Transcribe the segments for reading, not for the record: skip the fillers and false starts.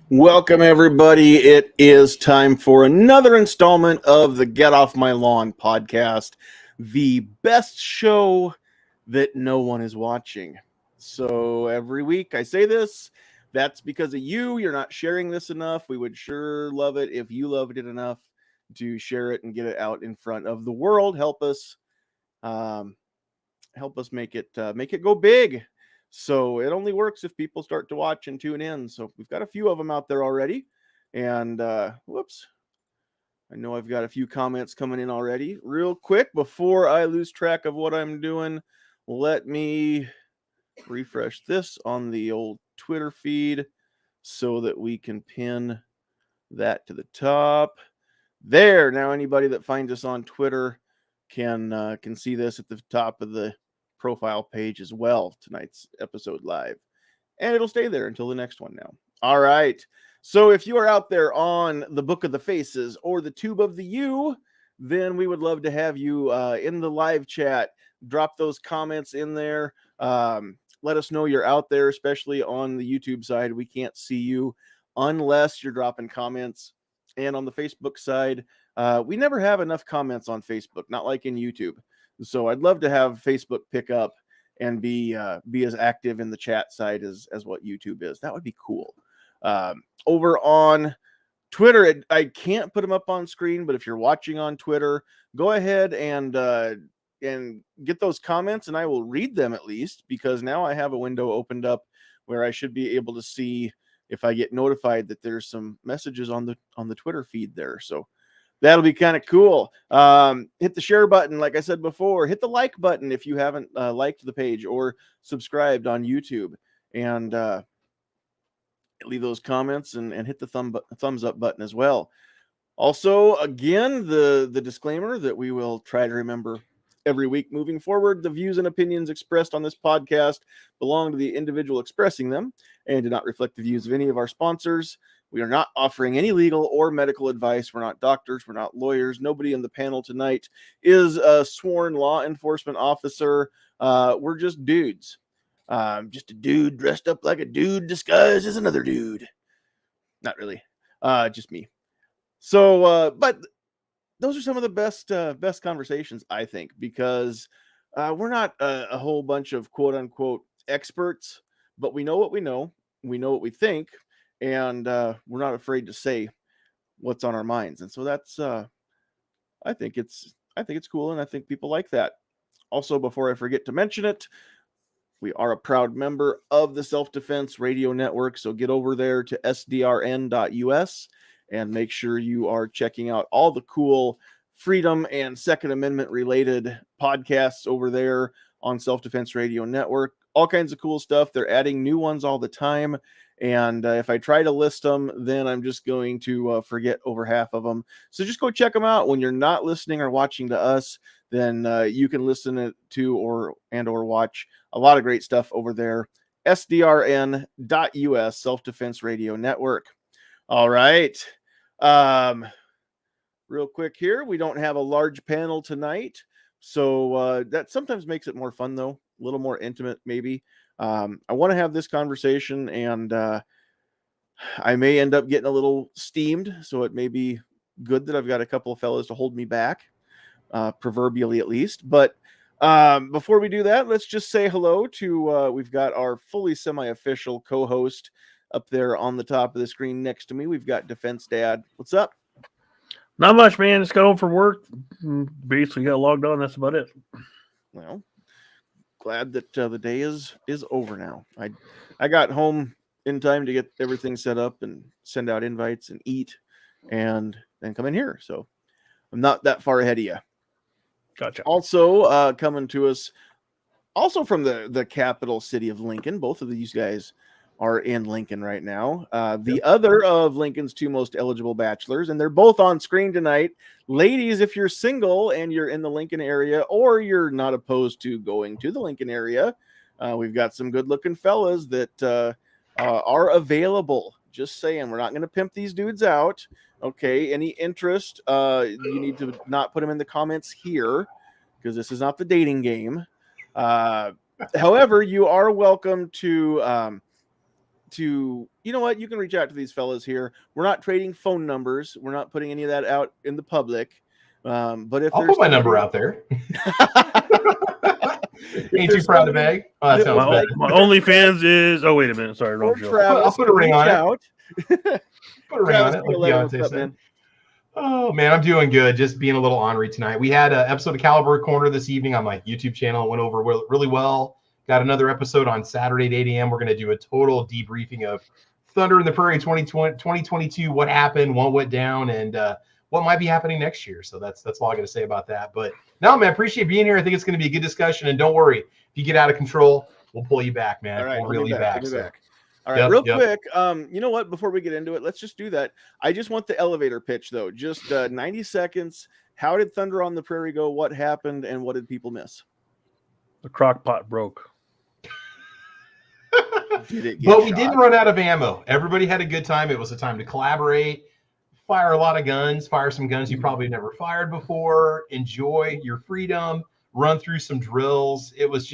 Welcome, everybody. It is time for another installment of the Get Off My Lawn podcast, the best show that no one is watching. So every week I say this. That's because of you. You're not sharing this enough. We would sure love it if you loved it enough to share it and get it out in front of the world. Um, help us make it go big. So it only works if people start to watch and tune in. So we've got a few of them out there already. And whoops, I know I've got a few comments coming in already. Real quick, before I lose track of what I'm doing, let me refresh this on the old Twitter feed so that we can pin that to the top. There. Now anybody that finds us on Twitter can see this at the top of the profile page as well. Tonight's episode live, and it'll stay there until the next one. Now, all right. So if you are out there on the Book of the Faces or the Tube of the U, then we would love to have you in the live chat. Drop those comments in there. Let us know you're out there, especially on the YouTube side. We can't see you unless you're dropping comments. And on the Facebook side, we never have enough comments on Facebook, not like in YouTube. So I'd love to have Facebook pick up and be as active in the chat side as what YouTube is. That would be cool. Over on Twitter, I can't put them up on screen, but if you're watching on Twitter, go ahead and get those comments, and I will read them at least, because now I have a window opened up where I should be able to see if I get notified that there's some messages on the Twitter feed there. So that'll be kind of cool. Hit the share button, like I said before. Hit the like button if you haven't liked the page or subscribed on YouTube, and leave those comments and hit the thumbs up button as well. Also, again, the disclaimer that we will try to remember every week moving forward: the views and opinions expressed on this podcast belong to the individual expressing them and do not reflect the views of any of our sponsors. We are not offering any legal or medical advice. We're not doctors. We're not lawyers. Nobody in the panel tonight is a sworn law enforcement officer. We're just dudes. Just a dude dressed up like a dude disguised as another dude. Not really. Just me. So, but those are some of the best conversations, I think, because we're not a whole bunch of quote unquote experts, but we know what we know. We know what we think, and we're not afraid to say what's on our minds. And so that's I think it's cool, and I think people like that. Also, before I forget to mention it, we are a proud member of the Self-Defense Radio Network, so get over there to sdrn.us and make sure you are checking out all the cool Freedom and Second Amendment related podcasts over there on Self-Defense Radio Network. All kinds of cool stuff. They're adding new ones all the time, and if I try to list them, then I'm just going to forget over half of them. So just go check them out. When you're not listening or watching to us, then you can listen to or watch a lot of great stuff over there. sdrn.us, Self-Defense Radio Network. All right. Real quick here, we don't have a large panel tonight, so that sometimes makes it more fun, though, a little more intimate maybe. I want to have this conversation, and I may end up getting a little steamed, so it may be good that I've got a couple of fellas to hold me back, proverbially at least. But before we do that, let's just say hello to we've got our fully semi-official co-host up there on the top of the screen next to me. We've got Defense Dad. What's up? Not much, man. Just got home from work. Basically got logged on. That's about it. Well, glad that the day is over now. I got home in time to get everything set up and send out invites and eat and then come in here. So I'm not that far ahead of you. Gotcha. Also coming to us, also from the capital city of Lincoln. Both of these guys are in Lincoln right now. The other of Lincoln's two most eligible bachelors, and they're both on screen tonight. Ladies, if you're single and you're in the Lincoln area, or you're not opposed to going to the Lincoln area, we've got some good-looking fellas that are available. Just saying, we're not going to pimp these dudes out. Okay, any interest, you need to not put them in the comments here, because this is not the dating game. However, you are welcome to to, you know what, you can reach out to these fellas here. We're not trading phone numbers. We're not putting any of that out in the public. But if I'll there's put my number out there. Ain't too proud to beg. Oh, that sounds better. My OnlyFans is. Oh, wait a minute. Sorry, wrong joke. I'll put a ring on it. Put a ring on Travis, it, like Beyonce said. Oh man, I'm doing good. Just being a little ornery tonight. We had an episode of Caliber Corner this evening on my YouTube channel. It went over really well. Got another episode on Saturday at 8 a.m. We're going to do a total debriefing of Thunder in the Prairie 2022. What happened, what went down, and what might be happening next year. So that's all I got to say about that. But no, man, appreciate being here. I think it's going to be a good discussion. And don't worry, if you get out of control, we'll pull you back, man. All right, we'll reel you back. All right, real quick. You know what? Before we get into it, let's just do that. I just want the elevator pitch, though. Just 90 seconds. How did Thunder on the Prairie go? What happened, and what did people miss? The crock pot broke. But we didn't run out of ammo. Everybody had a good time. It was a time to collaborate, fire a lot of guns, fire some guns you probably never fired before, enjoy your freedom, run through some drills. It was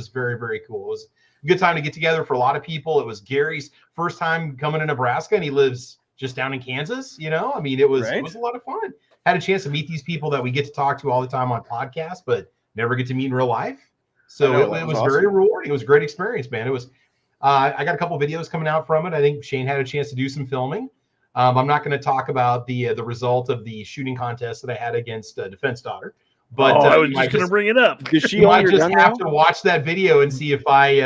very, very cool. It was a good time to get together for a lot of people. It was Gary's first time coming to Nebraska, and he lives just down in Kansas. You know, I mean, it was a lot of fun. Had a chance to meet these people that we get to talk to all the time on podcasts, but never get to meet in real life. So it was awesome. Very rewarding. It was a great experience, man. It was. I got a couple videos coming out from it. I think Shane had a chance to do some filming. I'm not going to talk about the result of the shooting contest that I had against Defense Daughter. But I was just going to bring it up. You might just have to watch that video and see if I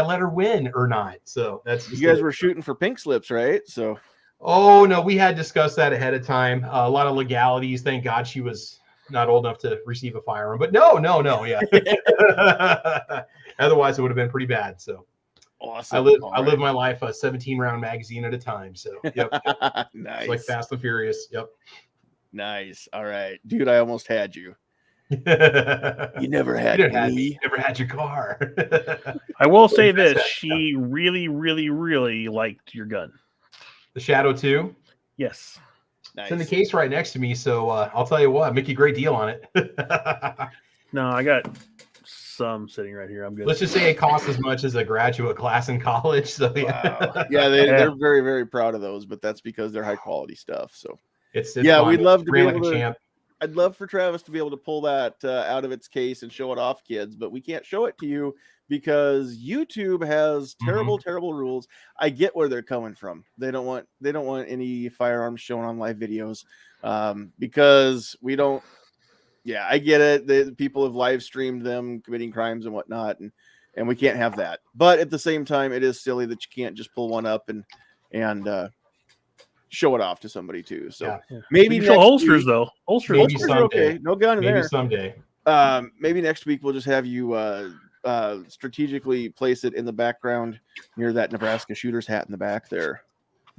let her win or not. So that's you guys were shooting for pink slips, right? So. Oh no, we had discussed that ahead of time. A lot of legalities. Thank God she was not old enough to receive a firearm. But no, yeah. Otherwise, it would have been pretty bad. So. Awesome. I live my life a 17-round magazine at a time. So, yep. Nice. It's like Fast and Furious. Yep. Nice. All right, dude. I almost had you. You never had me. Never had your car. I will say this: she really, really, really liked your gun. The Shadow 2. Yes. Nice. It's in the case right next to me. So I'll tell you what, make you a great deal on it. No, I got some sitting right here. I'm good. Let's just say it costs as much as a graduate class in college. So wow. They're very, very proud of those, but that's because they're high quality stuff. So it's fun. We'd love to be able to. Champ. I'd love for Travis to be able to pull that out of its case and show it off, kids, but we can't show it to you because YouTube has terrible rules. I get where they're coming from. They don't want any firearms shown on live videos because we don't. Yeah, I get it. The people have live streamed them committing crimes and whatnot, and we can't have that. But at the same time, it is silly that you can't just pull one up and show it off to somebody too. So maybe show holsters though. Holsters are okay. No gun in there. Maybe someday. Maybe next week we'll just have you strategically place it in the background near that Nebraska shooter's hat in the back there.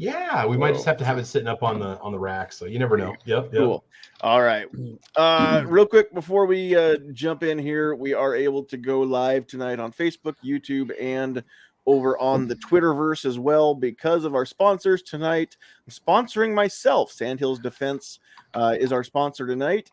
Yeah, we might just have to have it sitting up on the rack, so you never know. Yep. Cool. All right. Real quick before we jump in here, we are able to go live tonight on Facebook, YouTube, and over on the Twitterverse as well because of our sponsors tonight. I'm sponsoring myself. Sandhills Defense is our sponsor tonight.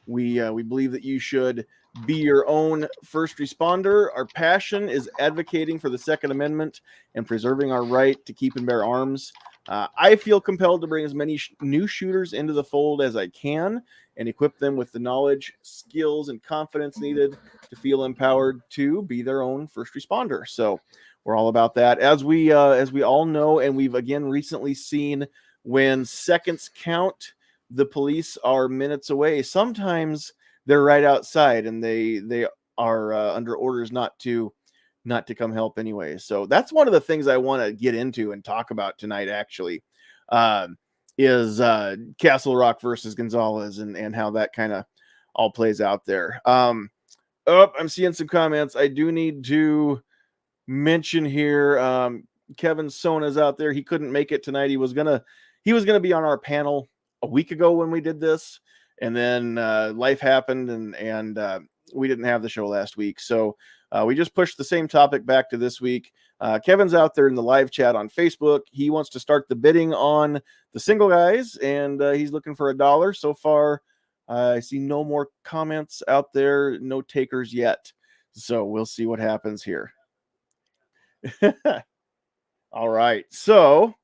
We believe that you should be your own first responder. Our passion is advocating for the Second Amendment and preserving our right to keep and bear arms. I feel compelled to bring as many new shooters into the fold as I can and equip them with the knowledge, skills, and confidence needed to feel empowered to be their own first responder. So we're all about that. As we all know, and we've again recently seen, when seconds count, the police are minutes away. Sometimes they're right outside, and they are under orders not to come help anyway. So that's one of the things I want to get into and talk about tonight. Actually, is Castle Rock versus Gonzalez and how that kind of all plays out there. I'm seeing some comments. I do need to mention here. Kevin Sona's out there. He couldn't make it tonight. He was gonna be on our panel a week ago when we did this. And then life happened, and we didn't have the show last week. So we just pushed the same topic back to this week. Kevin's out there in the live chat on Facebook. He wants to start the bidding on the single guys, and he's looking for $1. So far, I see no more comments out there, no takers yet. So we'll see what happens here. All right. So,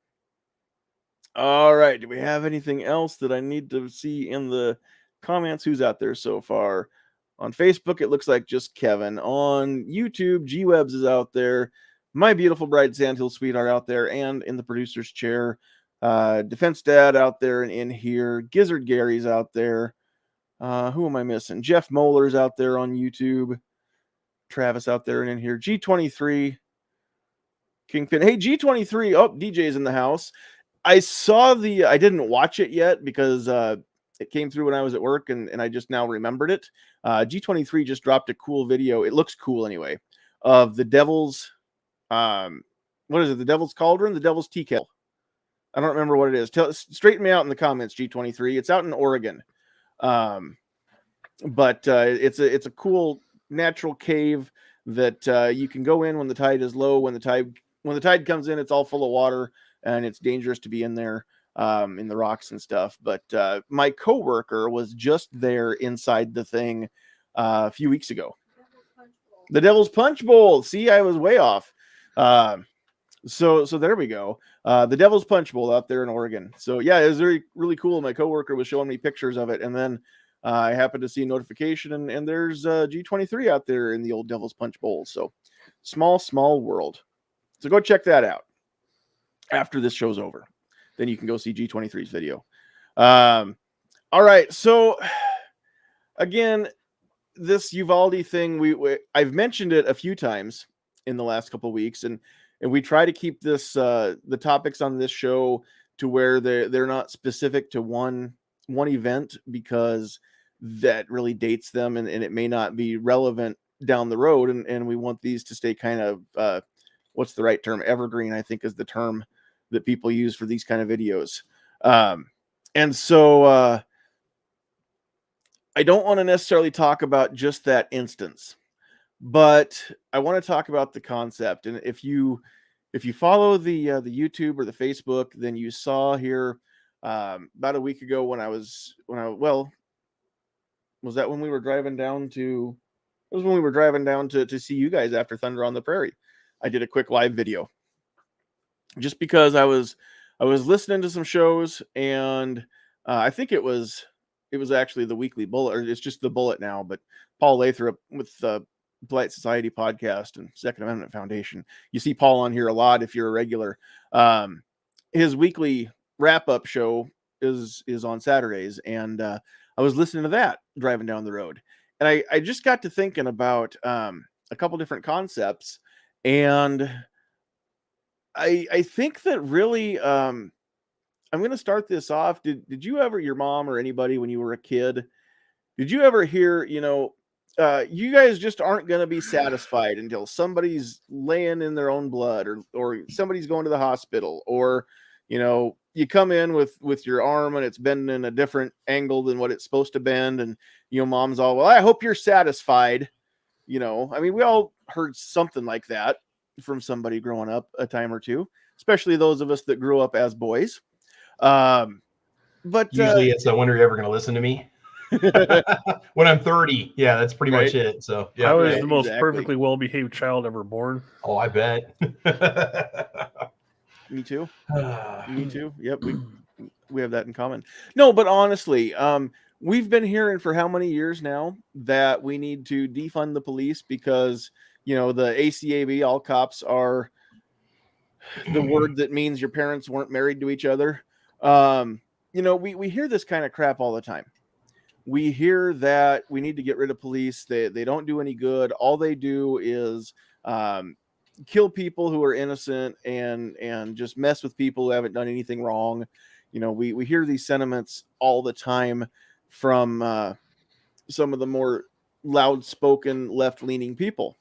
all right. Do we have anything else that I need to see in the comments? Who's out there so far? On Facebook, it looks like just Kevin. On YouTube, G Webs is out there. My beautiful bride, Sandhill Sweetheart, out there, and in the producer's chair. Defense Dad out there and in here. Gizzard Gary's out there. Who am I missing? Jeff Moeller's out there on YouTube. Travis out there and in here. G23. Kingpin. Hey, G23. Oh, DJ's in the house. I didn't watch it yet because it came through when I was at work and I just now remembered it. G23 just dropped a cool video. It looks cool anyway. Of the Devil's, what is it? The Devil's Cauldron? The Devil's Tea Kettle. I don't remember what it is. Straighten me out in the comments, G23. It's out in Oregon. But it's a cool natural cave that you can go in when the tide is low. When the tide comes in, it's all full of water and it's dangerous to be in there in the rocks and stuff. But my coworker was just there inside the thing a few weeks ago. The Devil's Punch Bowl. See, I was way off. So there we go. The Devil's Punch Bowl out there in Oregon. So yeah, it was really cool. My coworker was showing me pictures of it, and then I happened to see a notification, and there's G23 out there in the old Devil's Punch Bowl. So small world. So go check that out after this show's over. Then you can go see G23's video. All right. So again, this Uvalde thing, I've mentioned it a few times in the last couple of weeks, and we try to keep this the topics on this show to where they're not specific to one event, because that really dates them and it may not be relevant down the road, and we want these to stay kind of what's the right term? Evergreen, I think, is the term that people use for these kind of videos. And so I don't want to necessarily talk about just that instance, but I want to talk about the concept. And if you follow the YouTube or the Facebook, then you saw here about a week ago was that when we were driving down to? It was when we were driving down to see you guys after Thunder on the Prairie. I did a quick live video just because I was listening to some shows, and I think it was actually the Weekly Bullet, or it's just the Bullet now, but Paul Lathrop with the Polite Society podcast and Second Amendment Foundation. You see Paul on here a lot if you're a regular. His weekly wrap-up show is on Saturdays, and I was listening to that driving down the road, and I just got to thinking about a couple different concepts, and I think that really I'm going to start this off. Did you ever, your mom or anybody when you were a kid, did you ever hear, you guys just aren't going to be satisfied until somebody's laying in their own blood, or somebody's going to the hospital, or, you come in with your arm and it's bending in a different angle than what it's supposed to bend. And, mom's all, well, I hope you're satisfied. We all heard something like that from somebody growing up a time or two, especially those of us that grew up as boys. But usually it's when are you ever going to listen to me? When I'm 30. Yeah, that's pretty much it. So yeah, I was the most perfectly well-behaved child ever born. Oh, I bet. Me too. Me too. Yep, we have that in common. No, but honestly, we've been hearing for how many years now that we need to defund the police because the ACAB, all cops are the word that means your parents weren't married to each other. We hear this kind of crap all the time. We hear that we need to get rid of police. They don't do any good. All they do is kill people who are innocent and just mess with people who haven't done anything wrong. We hear these sentiments all the time from some of the more loud-spoken left-leaning people.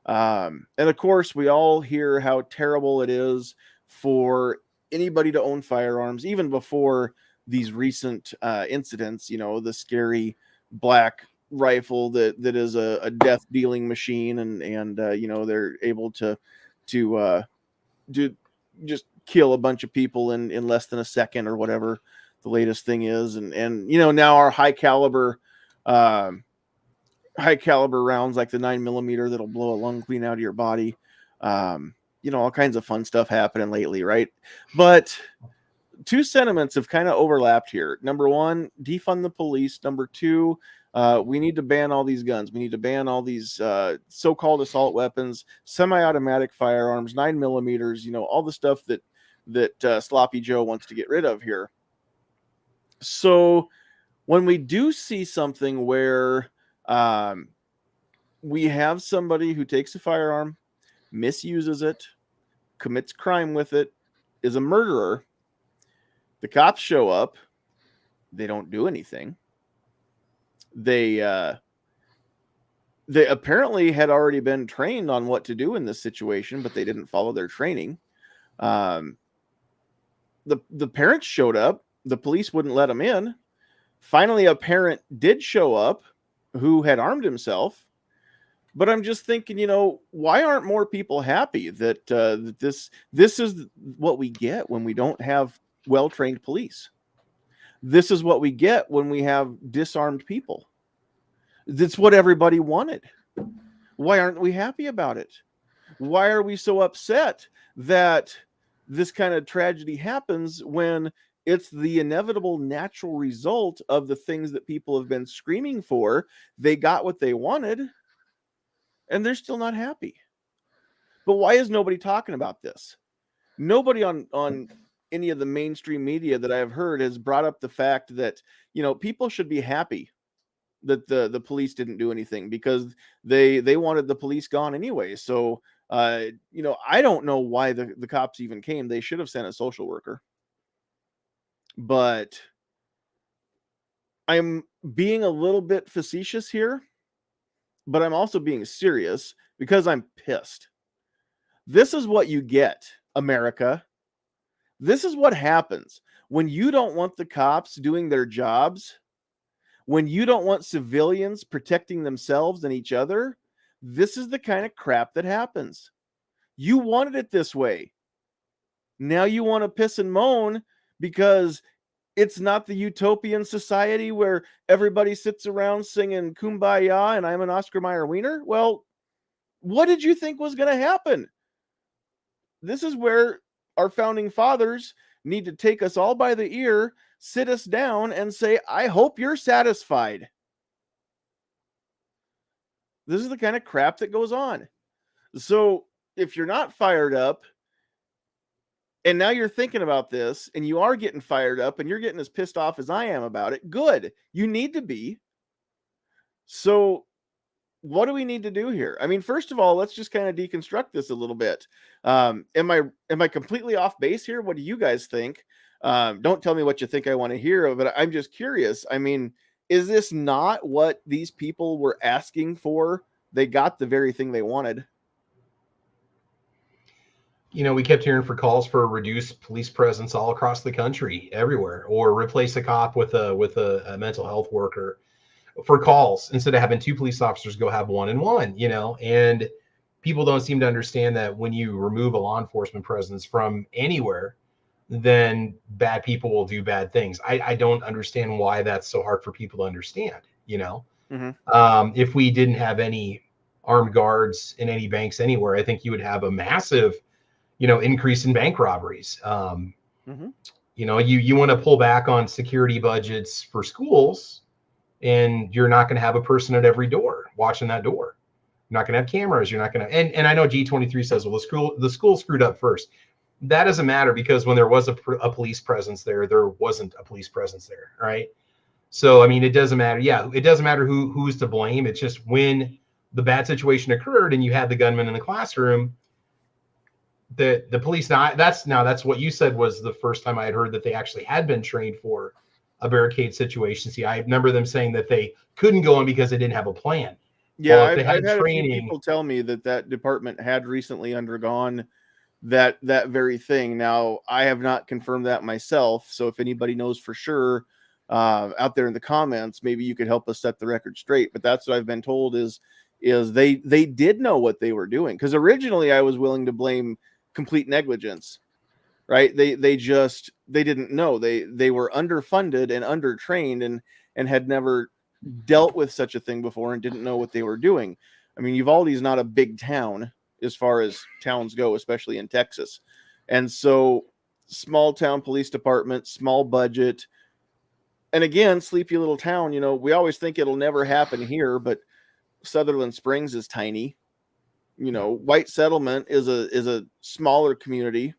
And of course, we all hear how terrible it is for anybody to own firearms, even before these recent incidents, the scary black rifle that is a death dealing machine, and they're able to just kill a bunch of people in less than a second or whatever the latest thing is. And now our high caliber rounds like the 9mm that'll blow a lung clean out of your body. all kinds of fun stuff happening lately, right? But two sentiments have kind of overlapped here. Number one, defund the police. Number two, we need to ban all these guns. We need to ban all these so-called assault weapons, semi-automatic firearms, 9mm, all the stuff that Sloppy Joe wants to get rid of here. So when we do see something where we have somebody who takes a firearm, misuses it, commits crime with it, is a murderer, the cops show up, they don't do anything. They apparently had already been trained on what to do in this situation, but they didn't follow their training. The parents showed up. The police wouldn't let them in. Finally, a parent did show up who had armed himself. But I'm just thinking, why aren't more people happy that this is what we get when we don't have well-trained police? This is what we get when we have disarmed people. That's what everybody wanted. Why aren't we happy about it? Why are we so upset that this kind of tragedy happens when it's the inevitable natural result of the things that people have been screaming for? They got what they wanted, and they're still not happy. But why is nobody talking about this? Nobody on any of the mainstream media that I have heard has brought up the fact that, people should be happy that the police didn't do anything, because they wanted the police gone anyway. So, I don't know why the cops even came. They should have sent a social worker. But I'm being a little bit facetious here, but I'm also being serious because I'm pissed. This is what you get, America. This is what happens when you don't want the cops doing their jobs, when you don't want civilians protecting themselves and each other. This is the kind of crap that happens. You wanted it this way. Now you want to piss and moan because it's not the utopian society where everybody sits around singing Kumbaya and I'm an Oscar Mayer wiener. Well, what did you think was going to happen? This is where our founding fathers need to take us all by the ear, sit us down, and say, I hope you're satisfied. This is the kind of crap that goes on. So if you're not fired up, and now you're thinking about this, and you are getting fired up, and you're getting as pissed off as I am about it, good. You need to be. So what do we need to do here? I mean, first of all, let's just kind of deconstruct this a little bit. Am I completely off base here? What do you guys think? Don't tell me what you think I want to hear, but I'm just curious. I mean, is this not what these people were asking for? They got the very thing they wanted. We kept hearing for calls for a reduced police presence all across the country, everywhere, or replace a cop with a mental health worker for calls instead of having two police officers go have one and one, and people don't seem to understand that when you remove a law enforcement presence from anywhere, then bad people will do bad things. I don't understand why that's so hard for people to understand, Mm-hmm. If we didn't have any armed guards in any banks anywhere, I think you would have a massive increase in bank robberies. Mm-hmm. You want to pull back on security budgets for schools, and you're not going to have a person at every door watching that door. You're not going to have cameras. You're not going to, and I know G23 says, well, the school screwed up first. That doesn't matter, because when there was a police presence there wasn't a police presence there, right? So, I mean, it doesn't matter. Yeah, it doesn't matter who's to blame. It's just when the bad situation occurred and you had the gunman in the classroom, the police, that's what you said was the first time I had heard that they actually had been trained for a barricade situation. See, I remember them saying that they couldn't go in because they didn't have a plan. Yeah, Well, I've had a few people tell me that department had recently undergone that very thing. Now, I have not confirmed that myself, so if anybody knows for sure out there in the comments, maybe you could help us set the record straight. But that's what I've been told is they did know what they were doing, because originally I was willing to blame complete negligence, right? They didn't know. They were underfunded and undertrained and had never dealt with such a thing before and didn't know what they were doing. I mean, Uvalde's not a big town. as far as towns go, especially in Texas. And so small town police department, small budget. And again, sleepy little town, we always think it'll never happen here, but Sutherland Springs is tiny. White Settlement is a smaller community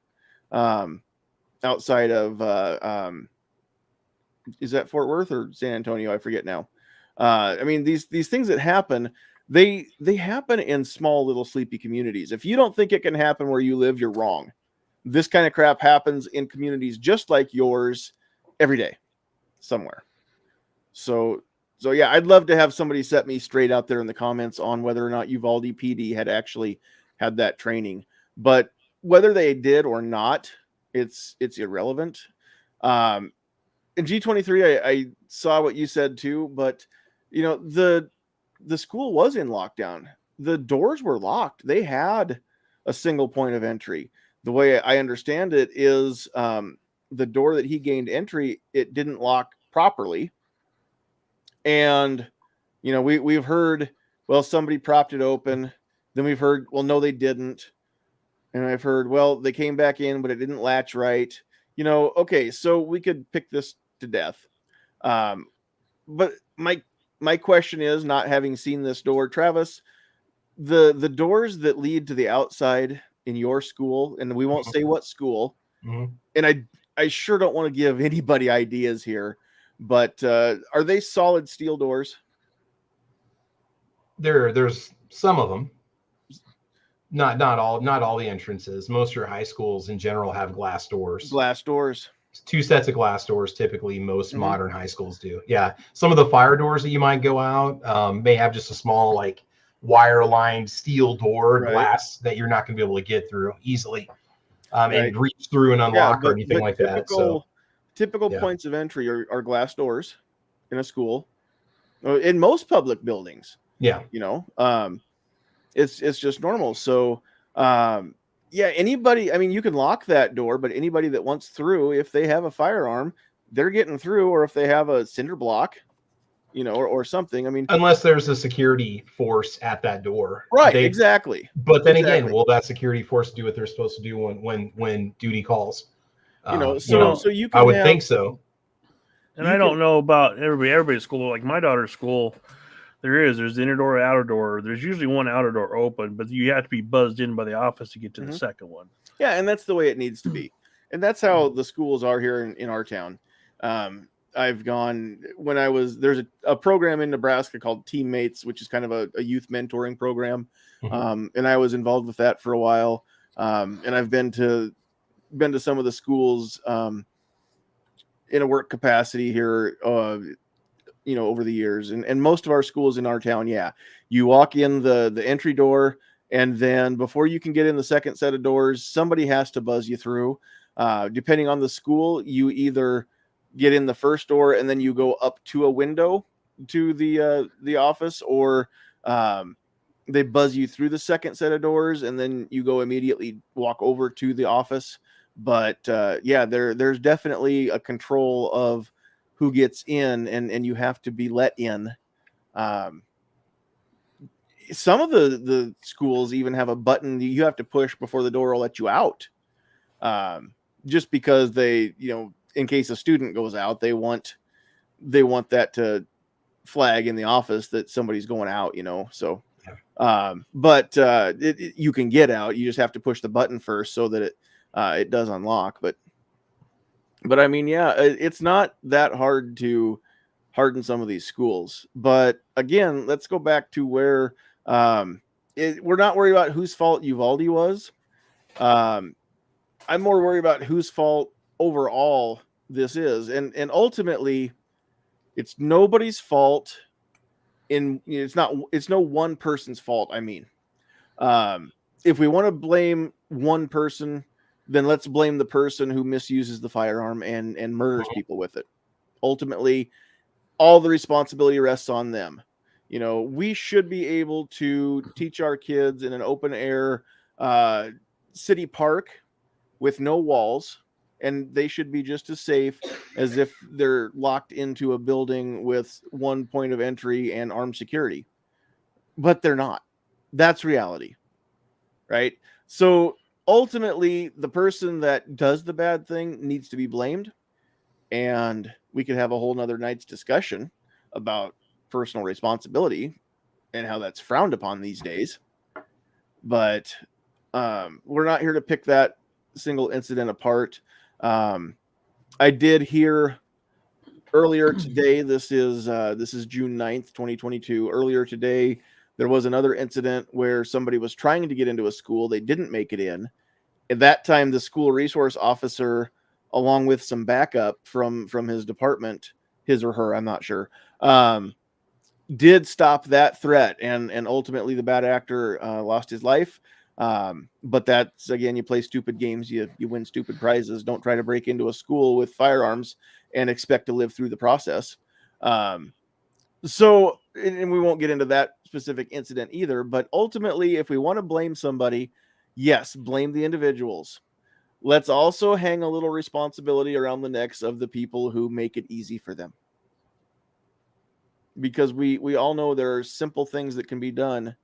outside of is that Fort Worth or San Antonio? I forget now. I mean, these things that happen, they happen in small little sleepy communities. If you don't think it can happen where you live, you're wrong. This kind of crap happens in communities just like yours every day somewhere. So yeah, I'd love to have somebody set me straight out there in the comments on whether or not Uvalde PD had actually had that training. But whether they did or not, it's irrelevant. In G23, I saw what you said too, but the school was in lockdown. The doors were locked. They had a single point of entry. The way I understand it is the door that he gained entry, it didn't lock properly. And, we've heard, well, somebody propped it open. Then we've heard, well, no, they didn't. And I've heard, well, they came back in, but it didn't latch right. Okay, so we could pick this to death. But my question is, not having seen this door, Travis, the doors that lead to the outside in your school, and we won't say what school, and I sure don't want to give anybody ideas here, but are they solid steel doors? There's some of them. Not all the entrances. Most of your high schools in general have glass doors. Glass doors. 2 sets of glass doors typically most modern high schools do. Yeah. Some of the fire doors that you might go out may have just a small like wire lined steel door glass that you're not going to be able to get through easily and reach through and unlock or anything like that. So typical points of entry are glass doors in a school, in most public buildings. Yeah. It's just normal. So, anybody, I mean, you can lock that door, but anybody that wants through, if they have a firearm, they're getting through, or if they have a cinder block, or something. I mean, unless there's a security force at that door. Right. Exactly. But then again, will that security force do what they're supposed to do when duty calls? So you can I would think so. And I don't know about everybody's school. Like my daughter's school, there's the inner door, outer door. There's usually one outer door open, but you have to be buzzed in by the office to get to the second one. Yeah, and that's the way it needs to be. And that's how the schools are here in our town. I've gone there's a program in Nebraska called Teammates, which is kind of a youth mentoring program. And I was involved with that for a while. And I've been to some of the schools in a work capacity here, over the years, and most of our schools in our town, you walk in the entry door, and then before you can get in the second set of doors, somebody has to buzz you through. Depending on the school, you either get in the first door and then you go up to a window to the office, or they buzz you through the second set of doors and then you go immediately walk over to the office. But there's definitely a control of who gets in, and you have to be let in. Some of the schools even have a button you have to push before the door will let you out. Just because they, in case a student goes out, they want that to flag in the office that somebody's going out, so, but you can get out. You just have to push the button first so that it does unlock. But I mean, it's not that hard to harden some of these schools. But again, let's go back to where we're not worried about whose fault Uvalde was. I'm more worried about whose fault overall this is. And ultimately, it's nobody's fault. It's no one person's fault. I mean, if we want to blame one person, then let's blame the person who misuses the firearm and murders people with it. Ultimately, all the responsibility rests on them. We should be able to teach our kids in an open air city park with no walls, and they should be just as safe as if they're locked into a building with one point of entry and armed security. But they're not. That's reality. right? So ultimately, the person that does the bad thing needs to be blamed. And we could have a whole nother night's discussion about personal responsibility and how that's frowned upon these days. But we're not here to pick that single incident apart. I did hear earlier today, this is June 9th, 2022. Earlier today, there was another incident where somebody was trying to get into a school. They didn't make it in. At that time, the school resource officer, along with some backup from his department, his or her, I'm not sure, did stop that threat, and ultimately the bad actor lost his life. But that's, again, you play stupid games, you win stupid prizes. Don't try to break into a school with firearms and expect to live through the process. So, and we won't get into that specific incident either, but ultimately, if we want to blame somebody, yes, blame the individuals. Let's also hang a little responsibility around the necks of the people who make it easy for them. Because we all know there are simple things that can be done.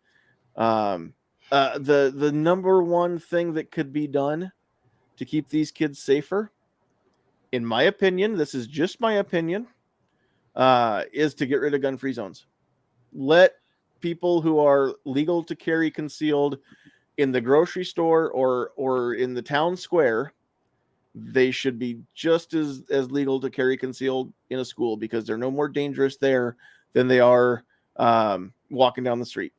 The number one thing that could be done to keep these kids safer, in my opinion, this is just my opinion, is to get rid of gun-free zones. Let people who are legal to carry concealed in the grocery store or in the town square, they should be just as legal to carry concealed in a school, because they're no more dangerous there than they are walking down the street.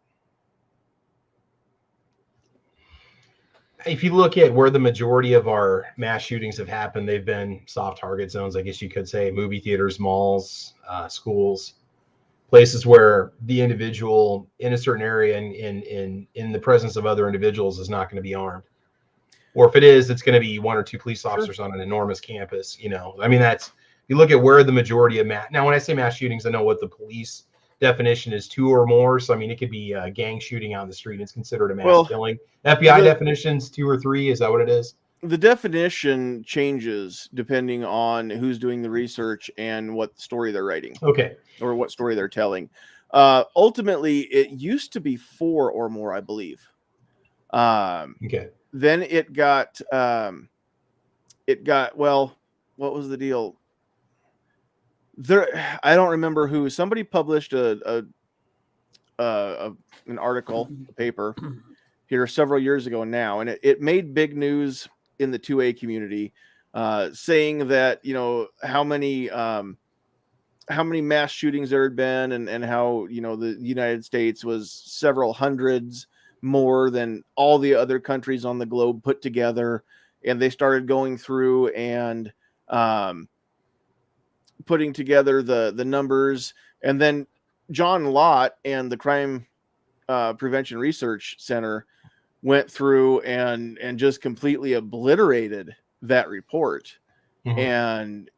If you look at where the majority of our mass shootings have happened, they've been soft target zones, I guess you could say, movie theaters, malls, schools, places where the individual in a certain area in the presence of other individuals is not going to be armed. Or if it is, it's going to be one or two police officers on an enormous campus. I mean, you look at where the majority of now, when I say mass shootings, I know what the police definition is, 2 or more. So, I mean, it could be a gang shooting on the street. It's considered a mass killing. FBI definition's 2 or 3. Is that what it is? The definition changes depending on who's doing the research and what story they're writing. Okay. Or what story they're telling. Ultimately, it used to be 4 or more, I believe. Okay. Then it got well, what was the deal? I don't remember who. Somebody published an article, a paper here several years ago now, and it made big news in the 2A community, saying that, how many mass shootings there had been, and how, the United States was several hundreds more than all the other countries on the globe put together. And they started going through and putting together the numbers. And then John Lott and the Crime Prevention Research Center went through and just completely obliterated that report. And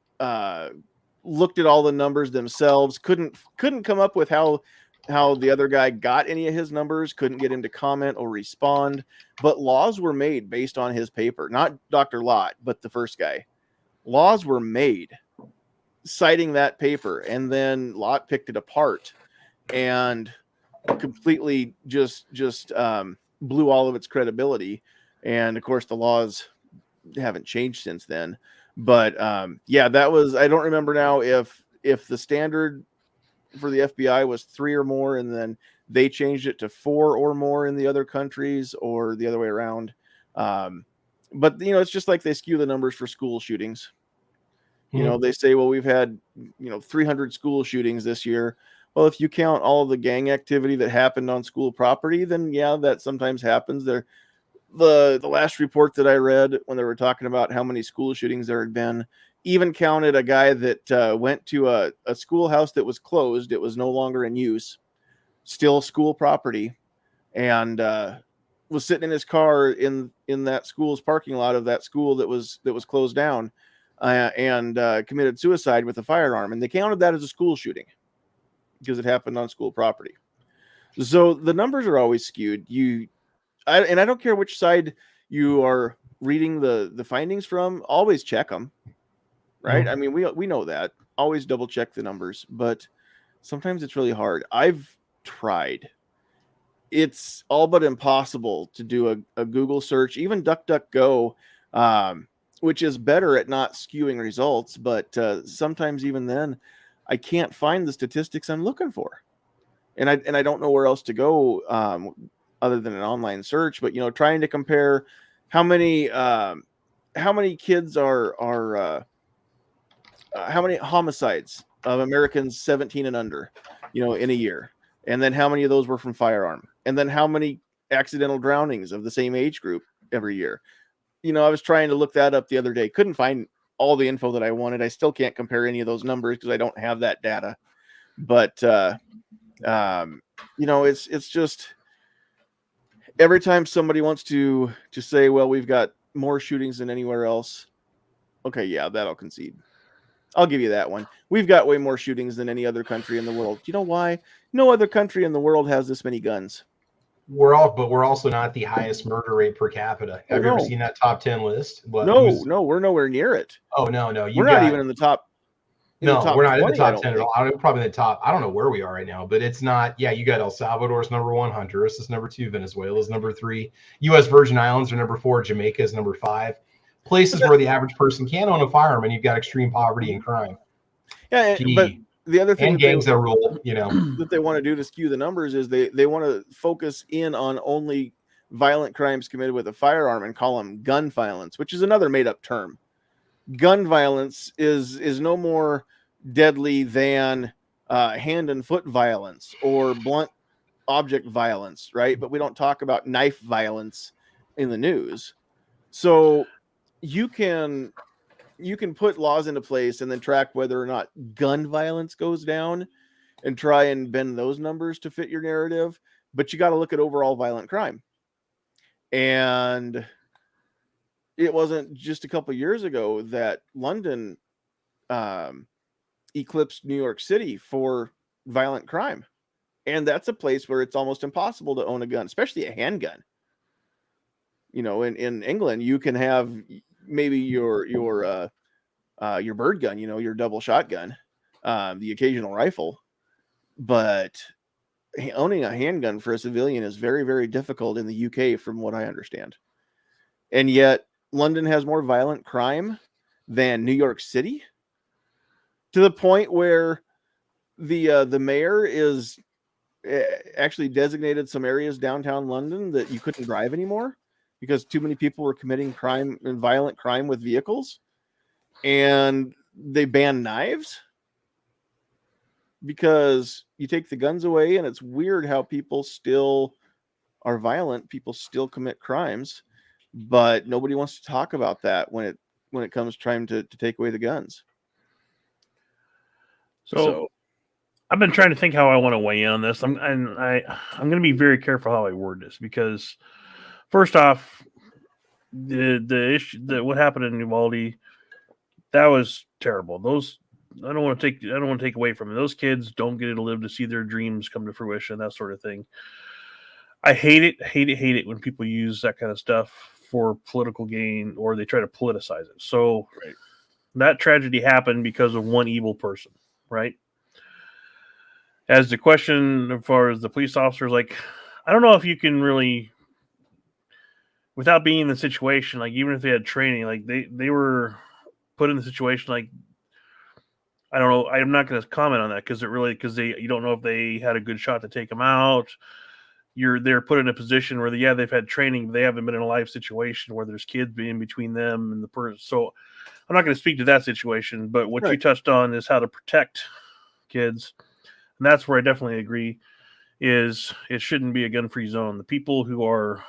looked at all the numbers themselves, couldn't come up with how the other guy got any of his numbers, couldn't get him to comment or respond. But laws were made based on his paper, not Dr. Lott, but the first guy. Laws were made citing that paper, and then Lott picked it apart and completely just blew all of its credibility. And of course, the laws haven't changed since then. But that was, I don't remember now if the standard for the FBI was 3 or more, and then they changed it to 4 or more in the other countries, or the other way around. But it's just like they skew the numbers for school shootings. They say, well, we've had 300 school shootings this year. Well, if you count all of the gang activity that happened on school property, then that sometimes happens. The last report that I read, when they were talking about how many school shootings there had been, even counted a guy that went to a schoolhouse that was closed. It was no longer in use, still school property, and was sitting in his car in that school's parking lot of that school that was closed down, and committed suicide with a firearm. And they counted that as a school shooting because it happened on school property. So the numbers are always skewed. I don't care which side you are reading the findings from, always check them, right? I mean, we know that. Always double check the numbers, but sometimes it's really hard. I've tried. it's all but impossible to do a Google search, even DuckDuckGo, which is better at not skewing results. But sometimes even then, I can't find the statistics I'm looking for, and I don't know where else to go other than an online search. But trying to compare how many kids are how many homicides of Americans 17 and under, in a year, and then how many of those were from firearm, and then how many accidental drownings of the same age group every year. I was trying to look that up the other day, couldn't find all the info that I wanted. I still can't compare any of those numbers because I don't have that data. But it's just every time somebody wants to say, well, we've got more shootings than anywhere else. Okay, yeah, that'll concede. I'll give you that one. We've got way more shootings than any other country in the world. Do you know why? No other country in the world has this many guns. We're also not the highest murder rate per capita. Have you ever seen that top 10 list? No, we're nowhere near it. Oh, no. We're not even in the top. No, we're not in the top 10 at all. I'm probably in the top. I don't know where we are right now, but it's not. Yeah, you got El Salvador's number 1, Honduras is number 2, Venezuela's number 3, U.S. Virgin Islands are number 4, Jamaica is number 5. Places where the average person can own a firearm, and you've got extreme poverty and crime. Yeah, but the other thing and gangs that rule, that they want to do to skew the numbers is they want to focus in on only violent crimes committed with a firearm and call them gun violence, which is another made-up term. Gun violence is no more deadly than hand and foot violence or blunt object violence, right? But we don't talk about knife violence in the news. So you can put laws into place and then track whether or not gun violence goes down and try and bend those numbers to fit your narrative. But you got to look at overall violent crime. And it wasn't just a couple of years ago that London eclipsed New York City for violent crime. And that's a place where it's almost impossible to own a gun, especially a handgun. In England, you can have maybe your bird gun, your double shotgun, the occasional rifle, but owning a handgun for a civilian is very, very difficult in the UK, from what I understand. And yet London has more violent crime than New York City, to the point where the mayor is actually designated some areas downtown London that you couldn't drive anymore because too many people were committing crime and violent crime with vehicles, and they ban knives because you take the guns away. And it's weird how people still are violent. People still commit crimes, but nobody wants to talk about that when it comes time to take away the guns. So I've been trying to think how I want to weigh in on this. I'm going to be very careful how I word this, because first off, the issue that what happened in Uvalde, that was terrible. Those I don't want to take away from it. Those kids don't get to live to see their dreams come to fruition, that sort of thing. I hate it when people use that kind of stuff for political gain, or they try to politicize it. So that tragedy happened because of one evil person, right? As the question as far as the police officers, I don't know if you can really, without being in the situation, even if they had training, they were put in the situation, I don't know. I'm not going to comment on that because you don't know if they had a good shot to take them out. They're put in a position where they've had training, but they haven't been in a live situation where there's kids in between them and the person. So I'm not going to speak to that situation, but what you touched on is how to protect kids. And that's where I definitely agree, is it shouldn't be a gun-free zone. The people who are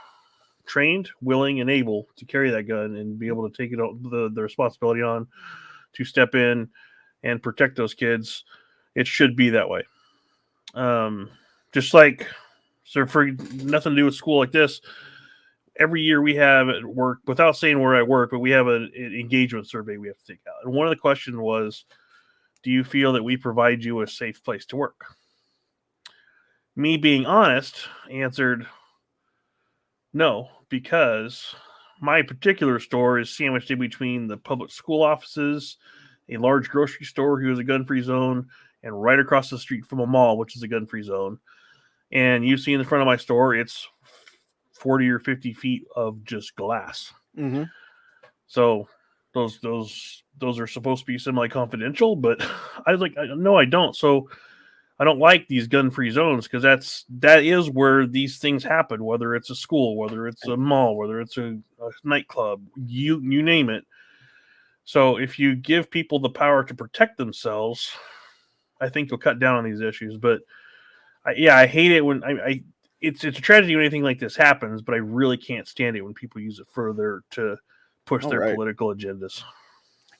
trained, willing, and able to carry that gun and be able to take the responsibility on to step in and protect those kids, it should be that way. So for nothing to do with school like this, every year we have at work, without saying where I work, but we have an engagement survey we have to take out. And one of the questions was, do you feel that we provide you a safe place to work? Me being honest, answered no, because my particular store is sandwiched in between the public school offices, a large grocery store, who is a gun-free zone, and right across the street from a mall, which is a gun-free zone. And you see in the front of my store, it's 40 or 50 feet of just glass. Mm-hmm. So those are supposed to be semi-confidential, but I was like, no, I don't. So I don't like these gun-free zones because that is where these things happen. Whether it's a school, whether it's a mall, whether it's a nightclub, you name it. So if you give people the power to protect themselves, I think you'll cut down on these issues. But I hate it when it's a tragedy when anything like this happens. But I really can't stand it when people use it further to push their political agendas.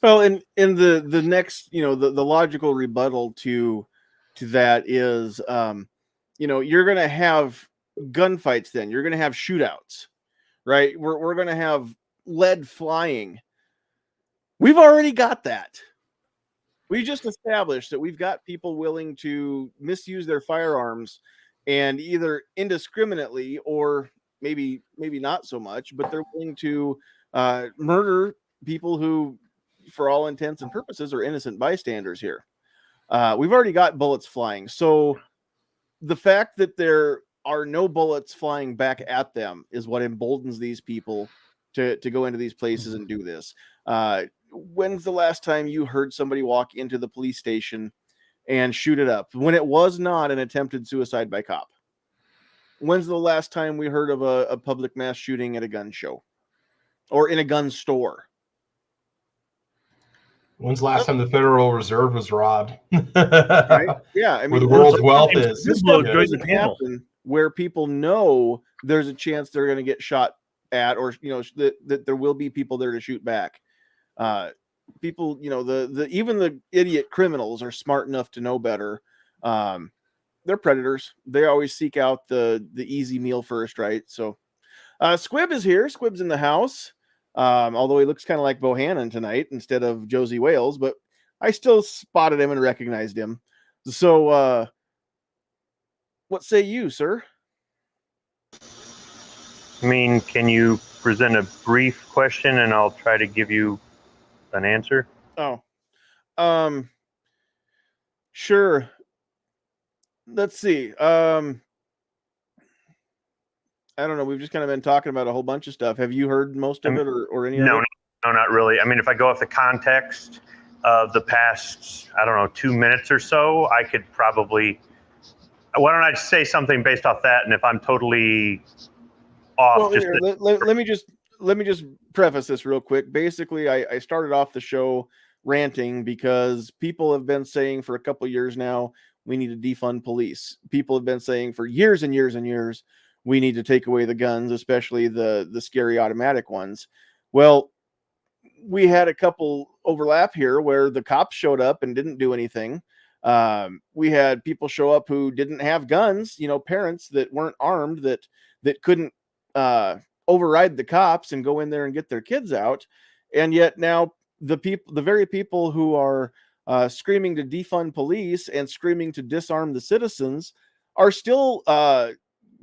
Well, in the next, the logical rebuttal to that is, you're going to have gunfights. Then you're going to have shootouts, right? We're going to have lead flying. We've already got that. We just established that we've got people willing to misuse their firearms and either indiscriminately or maybe not so much, but they're willing to murder people who, for all intents and purposes, are innocent bystanders here. We've already got bullets flying. So the fact that there are no bullets flying back at them is what emboldens these people to go into these places and do this. When's the last time you heard somebody walk into the police station and shoot it up when it was not an attempted suicide by cop? When's the last time we heard of a public mass shooting at a gun show or in a gun store? When's the last time the Federal Reserve was robbed? Right? Yeah, I mean, where the world's wealth is. This doesn't happen where people know there's a chance they're going to get shot at, or that there will be people there to shoot back. People, even the idiot criminals are smart enough to know better. They're predators. They always seek out the easy meal first, right? So, Squib is here. Squib's in the house. Although he looks kind of like Bohannon tonight instead of Josie Wales, but I still spotted him and recognized him. So, what say you, sir? I mean, can you present a brief question and I'll try to give you an answer? Oh, sure. Let's see. I don't know. We've just kind of been talking about a whole bunch of stuff. Have you heard most of it or any of it? No, not really. I mean, if I go off the context of the past, 2 minutes or so, I could probably, why don't I say something based off that? And if I'm totally off, well, let me just preface this real quick. Basically, I started off the show ranting because people have been saying for a couple of years now, we need to defund police. People have been saying for years and years and years, we need to take away the guns, especially the scary automatic ones. Well, we had a couple overlap here where the cops showed up and didn't do anything. We had people show up who didn't have guns, parents that weren't armed, that couldn't override the cops and go in there and get their kids out. And yet now the very people who are screaming to defund police and screaming to disarm the citizens are still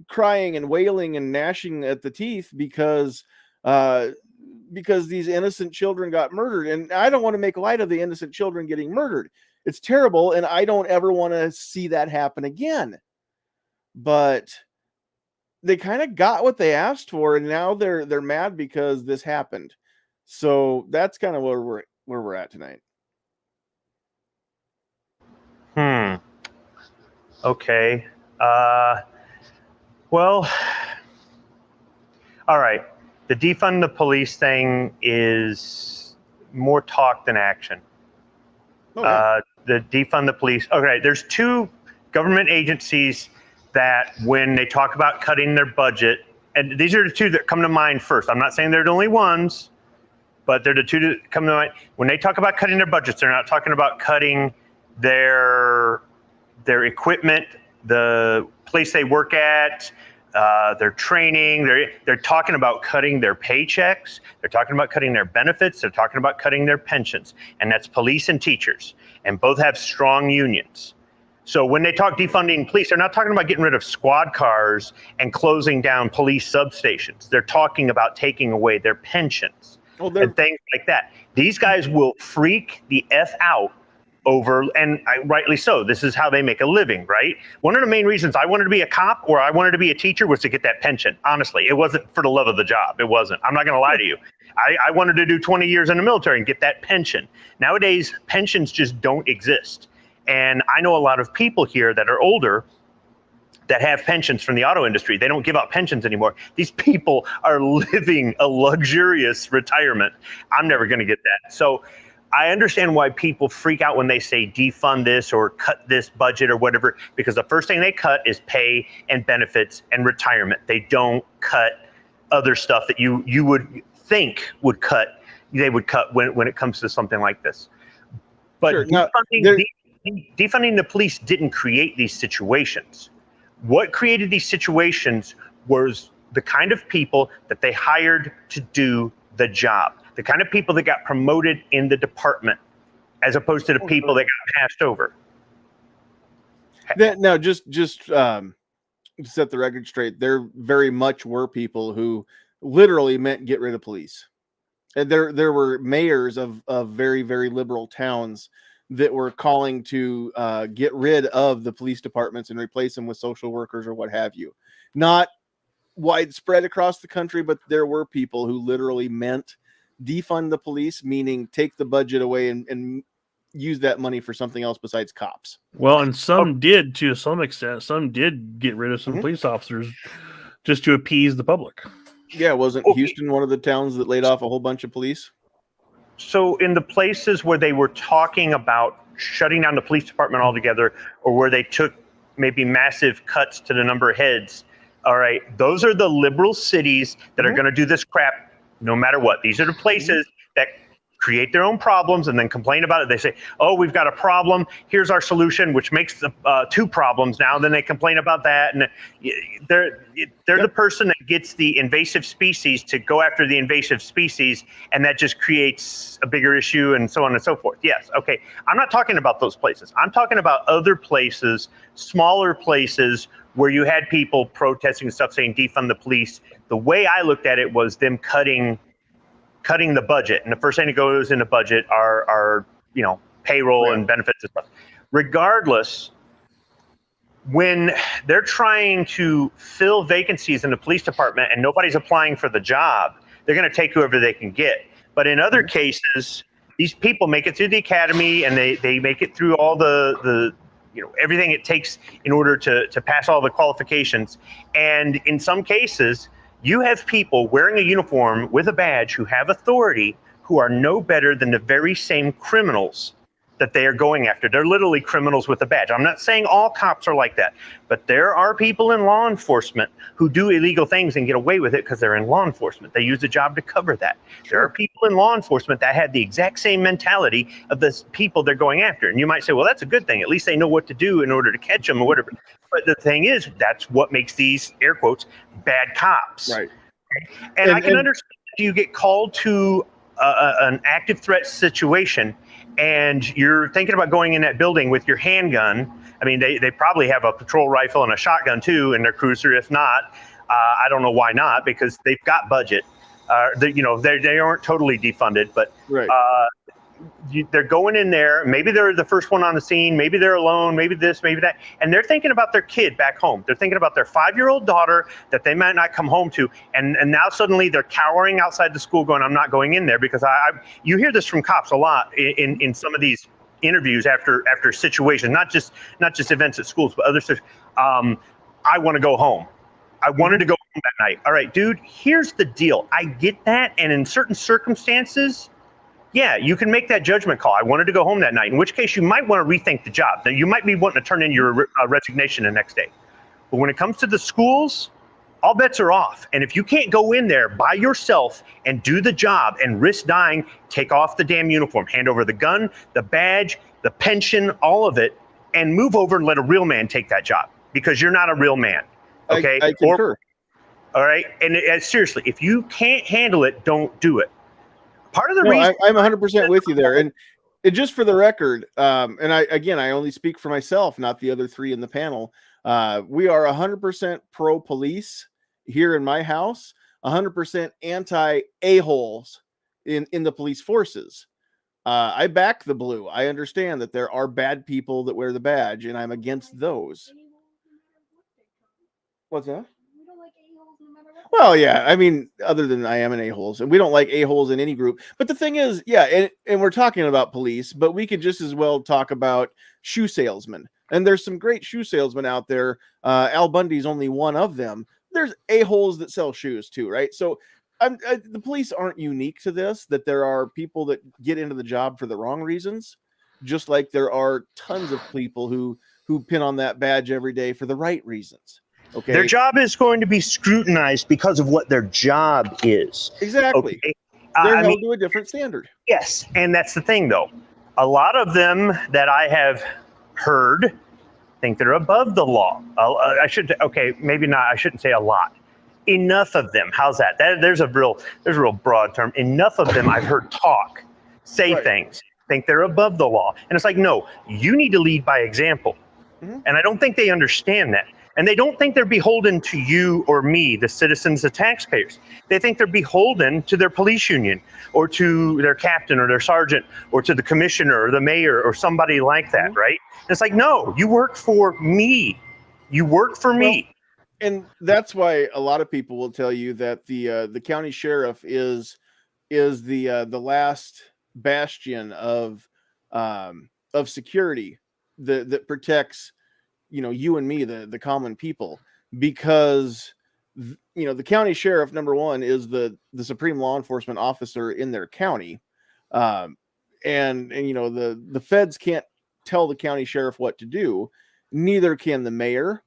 crying and wailing and gnashing at the teeth because these innocent children got murdered. And I don't want to make light of the innocent children getting murdered. It's terrible, and I don't ever want to see that happen again. But they kind of got what they asked for, and now they're mad because this happened. So that's kind of where we're at tonight. Okay. Well, all right. The defund the police thing is more talk than action. Okay. The defund the police. Okay, there's two government agencies that when they talk about cutting their budget, and these are the two that come to mind first. I'm not saying they're the only ones, but they're the two that come to mind. When they talk about cutting their budgets, they're not talking about cutting their equipment, the place they work at, their training. They're talking about cutting their paychecks. They're talking about cutting their benefits. They're talking about cutting their pensions. And that's police and teachers. And both have strong unions. So when they talk defunding police, they're not talking about getting rid of squad cars and closing down police substations. They're talking about taking away their pensions and things like that. These guys will freak the F out and rightly so. This is how they make a living, right? One of the main reasons I wanted to be a cop or I wanted to be a teacher was to get that pension. Honestly, it wasn't for the love of the job. It wasn't. I'm not going to lie to you. I wanted to do 20 years in the military and get that pension. Nowadays, pensions just don't exist. And I know a lot of people here that are older that have pensions from the auto industry. They don't give out pensions anymore. These people are living a luxurious retirement. I'm never going to get that. So I understand why people freak out when they say defund this or cut this budget or whatever, because the first thing they cut is pay and benefits and retirement. They don't cut other stuff that you would think would cut. They would cut when it comes to something like this. But Sure. defunding the police didn't create these situations. What created these situations was the kind of people that they hired to do the job, the kind of people that got promoted in the department, as opposed to the people that got passed over. Now, just to set the record straight, there very much were people who literally meant get rid of police. And there were mayors of very, very liberal towns that were calling to get rid of the police departments and replace them with social workers or what have you. Not widespread across the country, but there were people who literally meant defund the police, meaning take the budget away and use that money for something else besides cops. Well, and some did to some extent. Some did get rid of some police officers just to appease the public. Yeah, wasn't Houston one of the towns that laid off a whole bunch of police? So in the places where they were talking about shutting down the police department altogether, or where they took maybe massive cuts to the number of heads, all right, those are the liberal cities that are going to do this crap no matter what. These are the places that create their own problems and then complain about it. They say, oh, we've got a problem. Here's our solution, which makes the two problems now. Then they complain about that. And they're the person that gets the invasive species to go after the invasive species. And that just creates a bigger issue and so on and so forth. Yes. Okay. I'm not talking about those places. I'm talking about other places, smaller places where you had people protesting and stuff saying defund the police. The way I looked at it was them cutting the budget, and the first thing that goes in the budget are payroll and benefits and stuff. Regardless, when they're trying to fill vacancies in the police department and nobody's applying for the job, they're going to take whoever they can get. But in other cases, these people make it through the academy and they make it through all the everything it takes in order to pass all the qualifications. And in some cases, you have people wearing a uniform with a badge who have authority who are no better than the very same criminals that they are going after. They're literally criminals with a badge. I'm not saying all cops are like that, but there are people in law enforcement who do illegal things and get away with it because they're in law enforcement. They use the job to cover that. There are people in law enforcement that had the exact same mentality of the people they're going after. And you might say, well, that's a good thing. At least they know what to do in order to catch them or whatever. But the thing is, that's what makes these, air quotes, bad cops. Right. And I can understand if you get called to an active threat situation and you're thinking about going in that building with your handgun. I mean, they probably have a patrol rifle and a shotgun too in their cruiser. If not, I don't know why not, because they've got budget. They aren't totally defunded, but they're going in there. Maybe they're the first one on the scene. Maybe they're alone. Maybe this, maybe that. And they're thinking about their kid back home. They're thinking about their 5-year-old daughter that they might not come home to. And now suddenly they're cowering outside the school going, I'm not going in there, because you hear this from cops a lot in some of these interviews after situations, not just events at schools, but other stuff. I want to go home. I wanted to go home that night. All right, dude, here's the deal. I get that. And in certain circumstances, yeah, you can make that judgment call. I wanted to go home that night, in which case you might want to rethink the job. Now, you might be wanting to turn in your resignation the next day. But when it comes to the schools, all bets are off. And if you can't go in there by yourself and do the job and risk dying, take off the damn uniform, hand over the gun, the badge, the pension, all of it, and move over and let a real man take that job, because you're not a real man. Okay? I concur. All right? And seriously, if you can't handle it, don't do it. Part of the reason I'm 100% with you there. And just for the record, and I only speak for myself, not the other three in the panel. We are 100% pro police here in my house, 100% anti a-holes in the police forces. I back the blue. I understand that there are bad people that wear the badge, and I'm against those. What's that? Well, yeah, I mean, other than I am an a-holes, and we don't like a-holes in any group. But the thing is, yeah, and we're talking about police, but we could just as well talk about shoe salesmen. And there's some great shoe salesmen out there. Al Bundy's only one of them. There's a-holes that sell shoes too, right? So the police aren't unique to this, that there are people that get into the job for the wrong reasons, just like there are tons of people who pin on that badge every day for the right reasons. Okay. Their job is going to be scrutinized because of what their job is. Exactly. Okay? They're held to a different standard. Yes, and that's the thing, though. A lot of them that I have heard think they're above the law. Maybe not. I shouldn't say a lot. Enough of them. How's that? There's a real broad term. Enough of them I've heard say things, think they're above the law, and it's like, no, you need to lead by example. Mm-hmm. And I don't think they understand that. And they don't think they're beholden to you or me, the citizens, the taxpayers. They think they're beholden to their police union or to their captain or their sergeant or to the commissioner or the mayor or somebody like that, right? And it's like, no, you work for me. You work for me. And that's why a lot of people will tell you that the county sheriff is the last bastion of security that protects, you and me, the common people, because the county sheriff, number one, is the supreme law enforcement officer in their county, and the feds can't tell the county sheriff what to do, neither can the mayor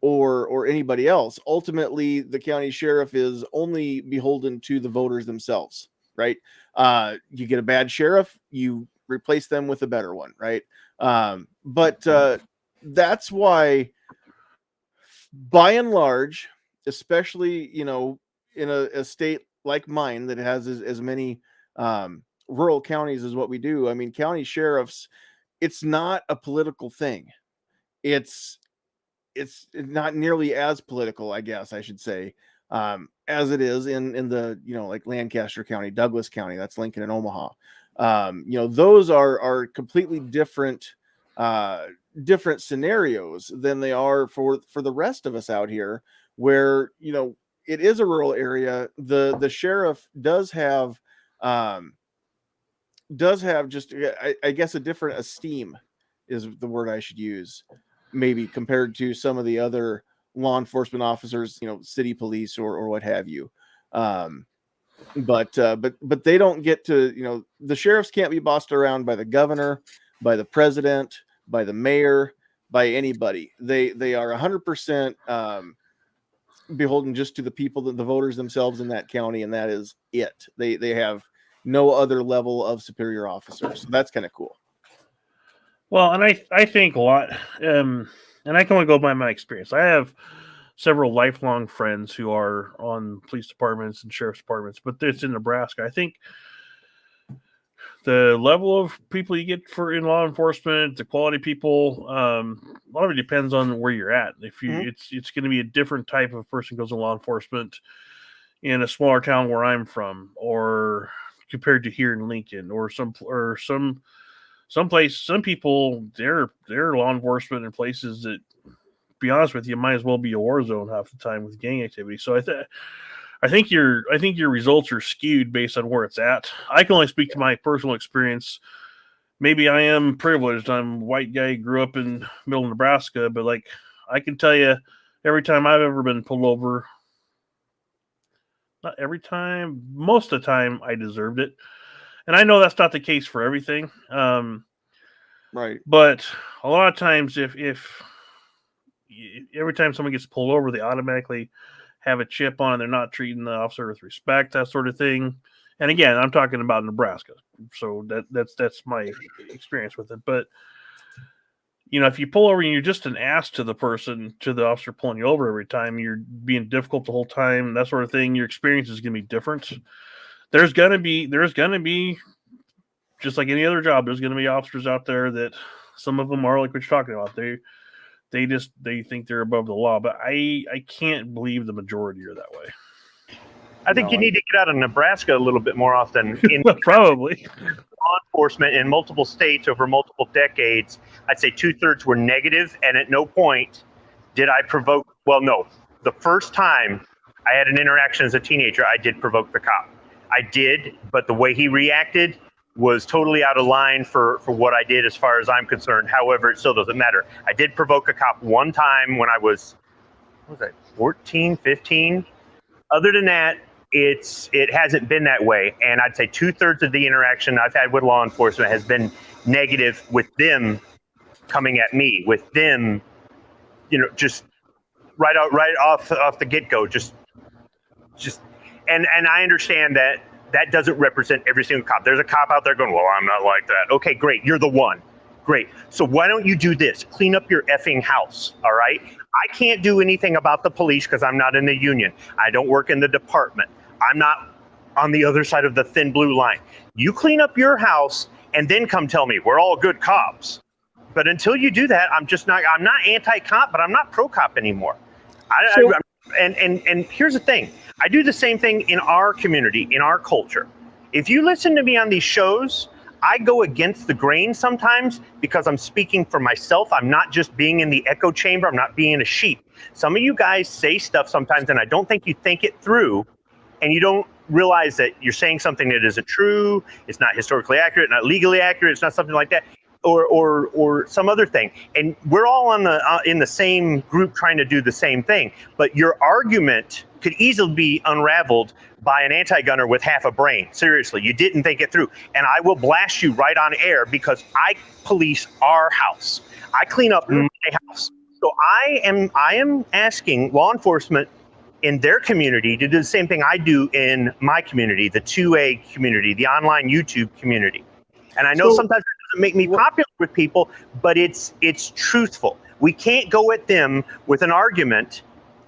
or anybody else. Ultimately, the county sheriff is only beholden to the voters themselves, right? You get a bad sheriff, you replace them with a better one, right? But that's why, by and large, especially, in a state like mine that has as many rural counties as what we do, I mean, county sheriffs, it's not a political thing. It's not nearly as political, I guess I should say, as it is in the, like Lancaster County, Douglas County, that's Lincoln and Omaha. Those are completely different scenarios than they are for the rest of us out here, where it is a rural area. The sheriff does have just, I guess, a different esteem is the word I should use, maybe, compared to some of the other law enforcement officers, city police or what have you. But they don't get to, the sheriffs can't be bossed around by the governor, by the president, by the mayor, by anybody. They are 100% beholden just to the people, the voters themselves in that county, and that is it. They have no other level of superior officers. So that's kind of cool. Well, and I think a lot, and I can only go by my experience. I have several lifelong friends who are on police departments and sheriff's departments, but it's in Nebraska. I think the level of people you get in law enforcement, the quality of people, a lot of it depends on where you're at. If you, it's going to be a different type of person goes in law enforcement in a smaller town where I'm from, or compared to here in Lincoln, or some people, they're law enforcement in places that, to be honest with you, might as well be a war zone half the time with gang activity. So I think your results are skewed based on where it's at. I can only speak to my personal experience. Maybe I am privileged. I'm a white guy, grew up in middle Nebraska, but like I can tell you, every time I've ever been pulled over, not every time, most of the time, I deserved it. And I know that's not the case for everything. Right. But a lot of times, if every time someone gets pulled over, they automatically have a chip on, and they're not treating the officer with respect, that sort of thing. And again, I'm talking about Nebraska, so that's my experience with it. But if you pull over and you're just an ass to the officer pulling you over every time, you're being difficult the whole time, that sort of thing, your experience is going to be different. There's going to be, just like any other job, there's going to be officers out there that some of them are like what you're talking about. They think they're above the law, but I can't believe the majority are that way. I think you need to get out of Nebraska a little bit more often. Probably. law enforcement in multiple states over multiple decades, I'd say 2/3 were negative, and at no point did I provoke. Well, no. The first time I had an interaction as a teenager, I did provoke the cop. I did, but the way he reacted was totally out of line for what I did as far as I'm concerned. However, it still doesn't matter. I did provoke a cop one time when I was, 14, 15? Other than that, it hasn't been that way. And I'd say 2/3 of the interaction I've had with law enforcement has been negative, with them coming at me, with them, just right off the get-go, just and I understand that doesn't represent every single cop. There's a cop out there going, well, I'm not like that. Okay, great, you're the one. Great. So why don't you do this? Clean up your effing house, all right? I can't do anything about the police because I'm not in the union. I don't work in the department. I'm not on the other side of the thin blue line. You clean up your house and then come tell me we're all good cops. But until you do that, I'm not anti-cop, but I'm not pro-cop anymore. And here's the thing. I do the same thing in our community, in our culture. If you listen to me on these shows, I go against the grain sometimes because I'm speaking for myself. I'm not just being in the echo chamber. I'm not being a sheep. Some of you guys say stuff sometimes, and I don't think you think it through, and you don't realize that you're saying something that isn't true. It's not historically accurate, not legally accurate. It's not something like that. Or some other thing, and we're all in the same group trying to do the same thing. But your argument could easily be unraveled by an anti-gunner with half a brain. Seriously, you didn't think it through, and I will blast you right on air because I police our house. I clean up my house. So I am asking law enforcement in their community to do the same thing I do in my community, the 2A community, the online YouTube community. And I know sometimes it doesn't make me popular with people, but it's truthful. We can't go at them with an argument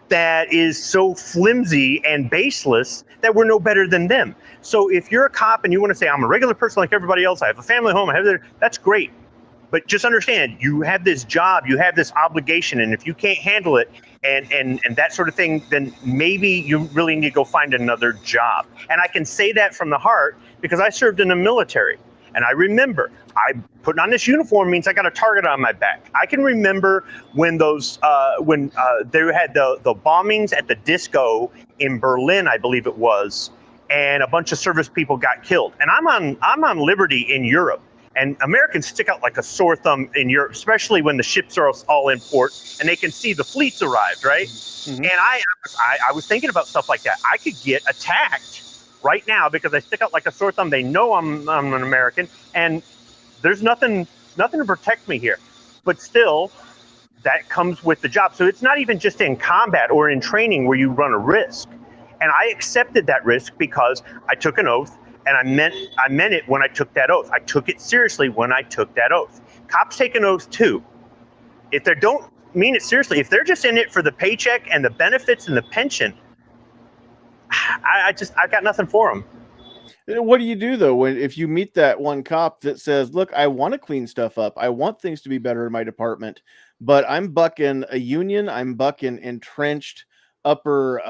that is so flimsy and baseless that we're no better than them. So if you're a cop and you want to say, I'm a regular person like everybody else, I have a family home, that's great. But just understand, you have this job, you have this obligation, and if you can't handle it and that sort of thing, then maybe you really need to go find another job. And I can say that from the heart because I served in the military. And I remember, putting on this uniform means I got a target on my back. I can remember when they had the bombings at the disco in Berlin, I believe it was, and a bunch of service people got killed. And I'm on liberty in Europe, and Americans stick out like a sore thumb in Europe, especially when the ships are all in port and they can see the fleets arrived, right? Mm-hmm. And I was thinking about stuff like that. I could get attacked right now because I stick out like a sore thumb. They know I'm an American, and there's nothing to protect me here. But still, that comes with the job. So it's not even just in combat or in training where you run a risk. And I accepted that risk because I took an oath, and I meant it when I took that oath. I took it seriously when I took that oath. Cops take an oath too. If they don't mean it seriously, if they're just in it for the paycheck and the benefits and the pension, I got nothing for them. What do you do though if you meet that one cop that says, "Look, I want to clean stuff up. I want things to be better in my department, but I'm bucking a union. I'm bucking entrenched upper,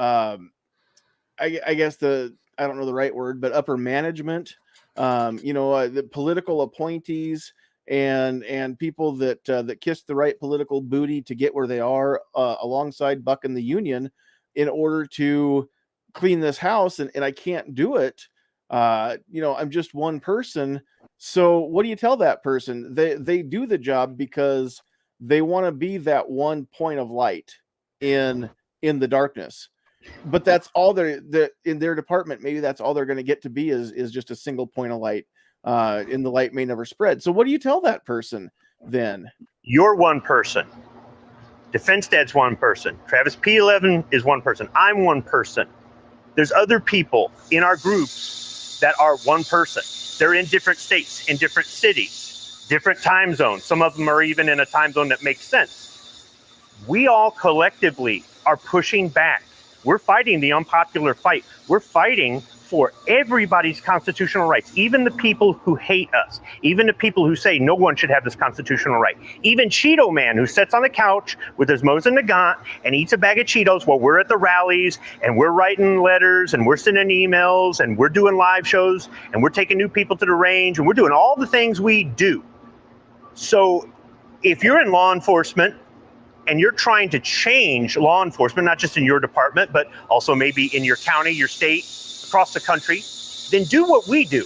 I guess I don't know the right word, but upper management. The political appointees and people that kiss the right political booty to get where they are, alongside bucking the union in order to clean this house, and I can't do it. I'm just one person. So what do you tell that person? They do the job because they want to be that one point of light in the darkness. But that's all in their department. Maybe that's all they're going to get to be is just a single point of light. And the light may never spread. So what do you tell that person then? You're one person. Defense Dad's one person. Travis P11 is one person. I'm one person. There's other people in our groups that are one person. They're in different states, in different cities, different time zones. Some of them are even in a time zone that makes sense. We all collectively are pushing back We're fighting the unpopular fight. We're fighting for everybody's constitutional rights, even the people who hate us, even the people who say no one should have this constitutional right. Even Cheeto Man, who sits on the couch with his Mosin Nagant and eats a bag of Cheetos while we're at the rallies and we're writing letters and we're sending emails and we're doing live shows and we're taking new people to the range and we're doing all the things we do. So if you're in law enforcement and you're trying to change law enforcement, not just in your department, but also maybe in your county, your state, across the country, then do what we do.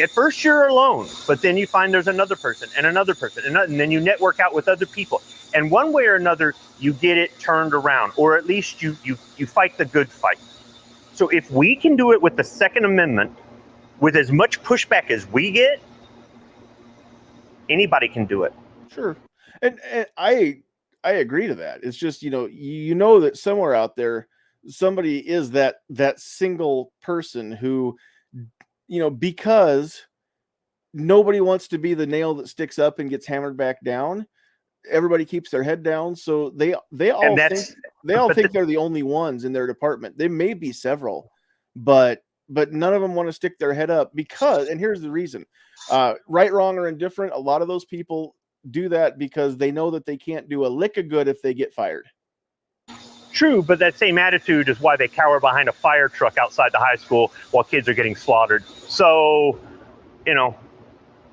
At first you're alone, but then you find there's another person and another person, and then you network out with other people. And one way or another, you get it turned around, or at least you fight the good fight. So if we can do it with the Second Amendment, with as much pushback as we get, anybody can do it. Sure. And I agree to that. It's just, you know that somewhere out there, somebody is that single person who, because nobody wants to be the nail that sticks up and gets hammered back down. Everybody keeps their head down. So they all think they're the only ones in their department. There may be several, but none of them want to stick their head up because, and here's the reason, right, wrong, or indifferent. A lot of those people do that because they know that they can't do a lick of good if they get fired. True, but that same attitude is why they cower behind a fire truck outside the high school while kids are getting slaughtered. So,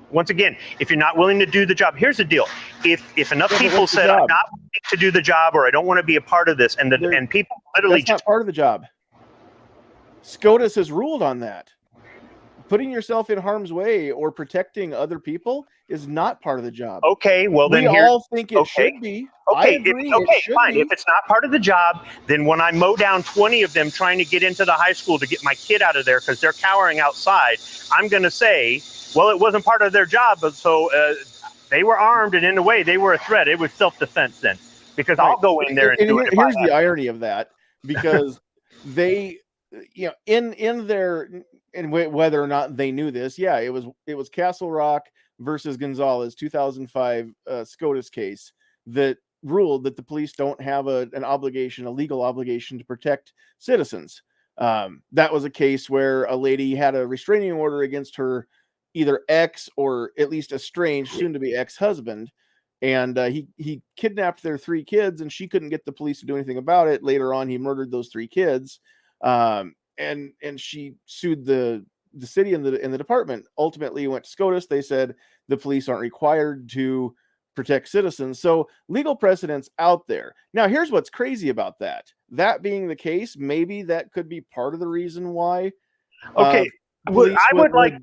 once again, if you're not willing to do the job, here's the deal. If enough people said, I'm not willing to do the job, or I don't want to be a part of this, and people literally that's not part of the job. SCOTUS has ruled on that. Putting yourself in harm's way or protecting other people is not part of the job. Okay, well then we all think it should be. Okay, I agree, fine. If it's not part of the job, then when I mow down 20 of them trying to get into the high school to get my kid out of there because they're cowering outside, I'm going to say, well, it wasn't part of their job, but so they were armed, and in a way, they were a threat. It was self-defense then, because I'll go in there and do it. Here's the irony of that, because they, in their, and whether or not they knew this, it was Castle Rock versus Gonzalez, 2005 SCOTUS case that ruled that the police don't have a legal obligation to protect citizens. That was a case where a lady had a restraining order against her either ex or at least estranged, soon to be ex-husband, and he kidnapped their 3 kids, and she couldn't get the police to do anything about it. Later on, he murdered those 3 kids, and she sued the city and the department. Ultimately, went to SCOTUS. They said the police aren't required to protect citizens. So legal precedents out there. Now, here's what's crazy about that. That being the case, maybe that could be part of the reason why. Okay. I would like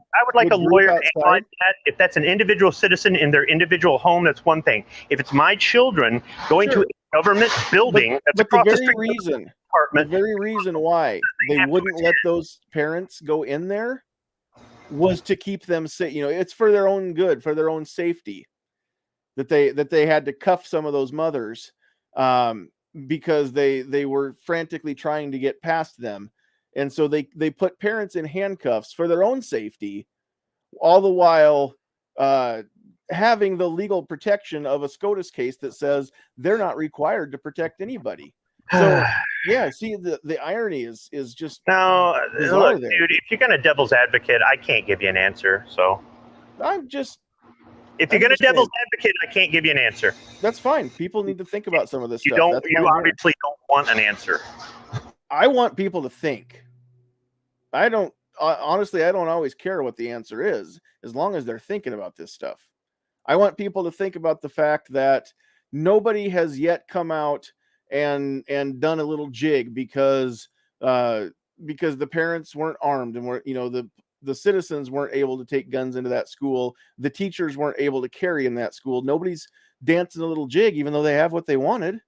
a lawyer to analyze that. If that's an individual citizen in their individual home, that's one thing. If it's my children going to a government building that's across the street from the department, the very reason why they wouldn't let those parents go in there was to keep them safe. It's for their own good, for their own safety, that they had to cuff some of those mothers because they were frantically trying to get past them. And so they put parents in handcuffs for their own safety, all the while having the legal protection of a SCOTUS case that says they're not required to protect anybody. So see, the irony is just now. Look, dude, if you're gonna devil's advocate, I can't give you an answer. So if you're gonna devil's advocate, I can't give you an answer. That's fine. People need to think about some of this stuff. You obviously don't want an answer. I want people to think. I don't always care what the answer is, as long as they're thinking about this stuff. I want people to think about the fact that nobody has yet come out and done a little jig because the parents weren't armed and the citizens weren't able to take guns into that school. The teachers weren't able to carry in that school. Nobody's dancing a little jig, even though they have what they wanted.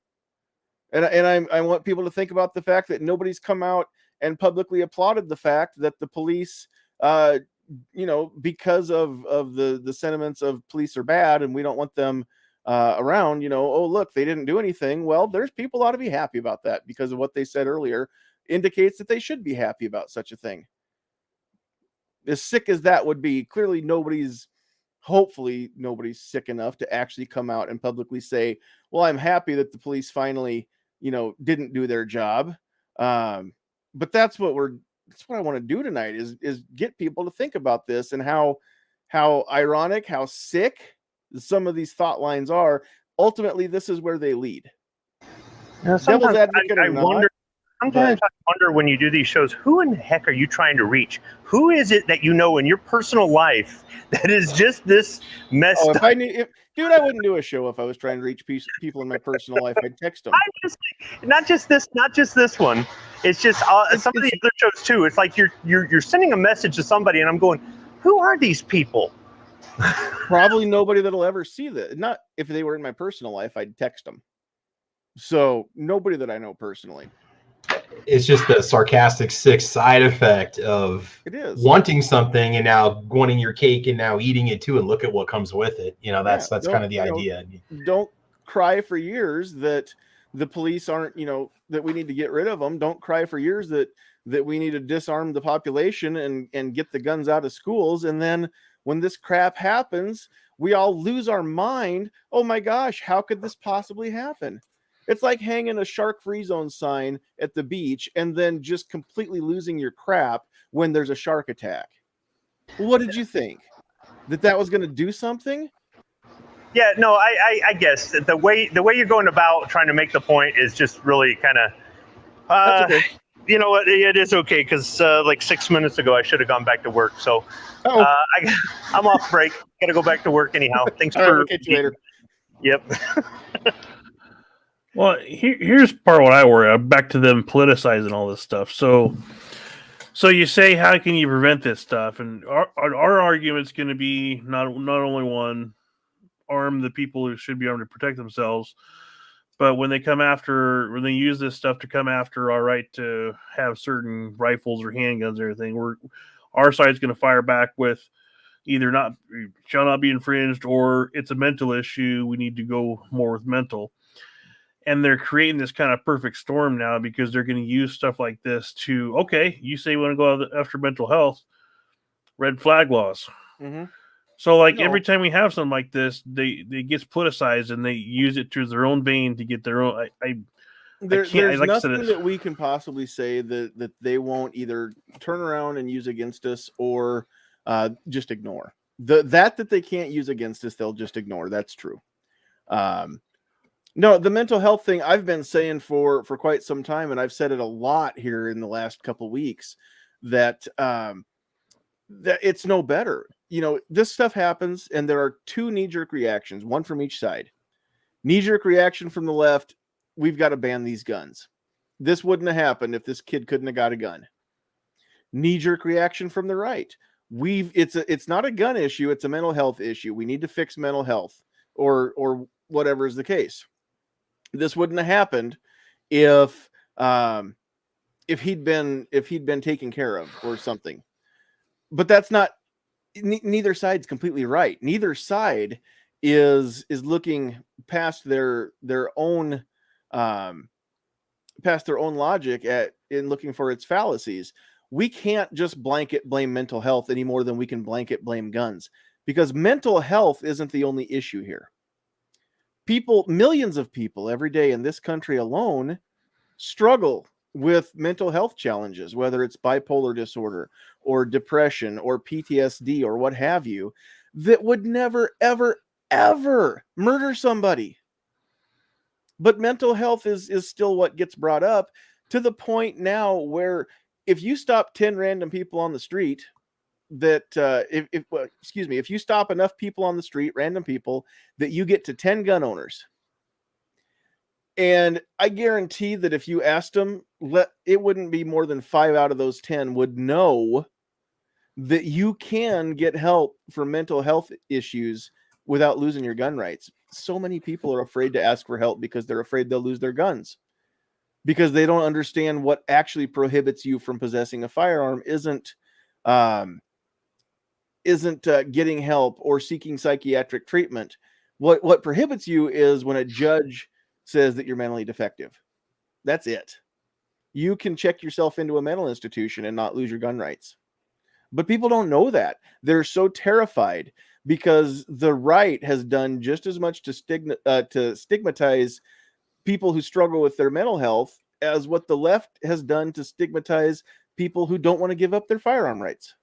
And I want people to think about the fact that nobody's come out and publicly applauded the fact that the police, because of the sentiments of police are bad and we don't want them around, oh, look, they didn't do anything. Well, there's people ought to be happy about that because of what they said earlier indicates that they should be happy about such a thing. As sick as that would be, clearly hopefully nobody's sick enough to actually come out and publicly say, well, I'm happy that the police finally didn't do their job. But that's what I want to do tonight is get people to think about this and how ironic, how sick some of these thought lines are. Ultimately, this is where they lead. Sometimes I wonder. Sometimes I wonder when you do these shows, who in the heck are you trying to reach? Who is it that in your personal life that is just this messed up? Dude, I wouldn't do a show if I was trying to reach people in my personal life. I'd text them. Not just this one. It's just some of the other shows too. It's like you're sending a message to somebody, and I'm going, who are these people? Probably nobody that'll ever see that. Not if they were in my personal life, I'd text them. So nobody that I know personally. It's just the sarcastic, sick side effect of wanting something and now wanting your cake and now eating it too, and look at what comes with it. That's kind of the idea. Don't cry for years that the police aren't, that we need to get rid of them. Don't cry for years that we need to disarm the population and get the guns out of schools. And then when this crap happens, we all lose our mind. Oh my gosh, how could this possibly happen? It's like hanging a shark-free zone sign at the beach and then just completely losing your crap when there's a shark attack. What did you think? That was going to do something? Yeah, no, I guess the way you're going about trying to make the point is just really kind of, okay. You know what? It is okay because like 6 minutes ago I should have gone back to work. So I'm off break. Got to go back to work anyhow. Thanks for. We'll catch you later. Yep. Well, here's part of what I worry about. Back to them politicizing all this stuff. So you say, how can you prevent this stuff? And our argument's going to be not only one, arm the people who should be armed to protect themselves, but when they use this stuff to come after our right to have certain rifles or handguns or anything, our side's going to fire back with either shall not be infringed, or it's a mental issue. We need to go more with mental. And they're creating this kind of perfect storm now because they're going to use stuff like this to, okay, you say you want to go after mental health, red flag laws. Mm-hmm. So every time we have something like this, they gets politicized and they use it to their own vein to get their own. There's nothing that we can possibly say that they won't either turn around and use against us or just ignore. That they can't use against us, they'll just ignore. That's true. No, the mental health thing I've been saying for quite some time, and I've said it a lot here in the last couple weeks, that it's no better. This stuff happens, and there are two knee-jerk reactions, one from each side. Knee-jerk reaction from the left, we've got to ban these guns. This wouldn't have happened if this kid couldn't have got a gun. Knee-jerk reaction from the right. It's not a gun issue, it's a mental health issue. We need to fix mental health, or whatever is the case. This wouldn't have happened if he'd been taken care of or something. But that's not. Neither side's completely right. Neither side is looking past their own logic in looking for its fallacies. We can't just blanket blame mental health any more than we can blanket blame guns, because mental health isn't the only issue here. Millions of people every day in this country alone struggle with mental health challenges, whether it's bipolar disorder or depression or PTSD or what have you, that would never, ever, ever murder somebody. But mental health is still what gets brought up, to the point now where if you stop 10 random people on the street, if you stop enough people on the street, random people, that you get to 10 gun owners. And I guarantee that if you asked them, it wouldn't be more than 5 out of those 10 would know that you can get help for mental health issues without losing your gun rights. So many people are afraid to ask for help because they're afraid they'll lose their guns, because they don't understand what actually prohibits you from possessing a firearm isn't getting help or seeking psychiatric treatment. What prohibits you is when a judge says that you're mentally defective. That's it. You can check yourself into a mental institution and not lose your gun rights. But people don't know that. They're so terrified because the right has done just as much to stigmatize people who struggle with their mental health as what the left has done to stigmatize people who don't want to give up their firearm rights.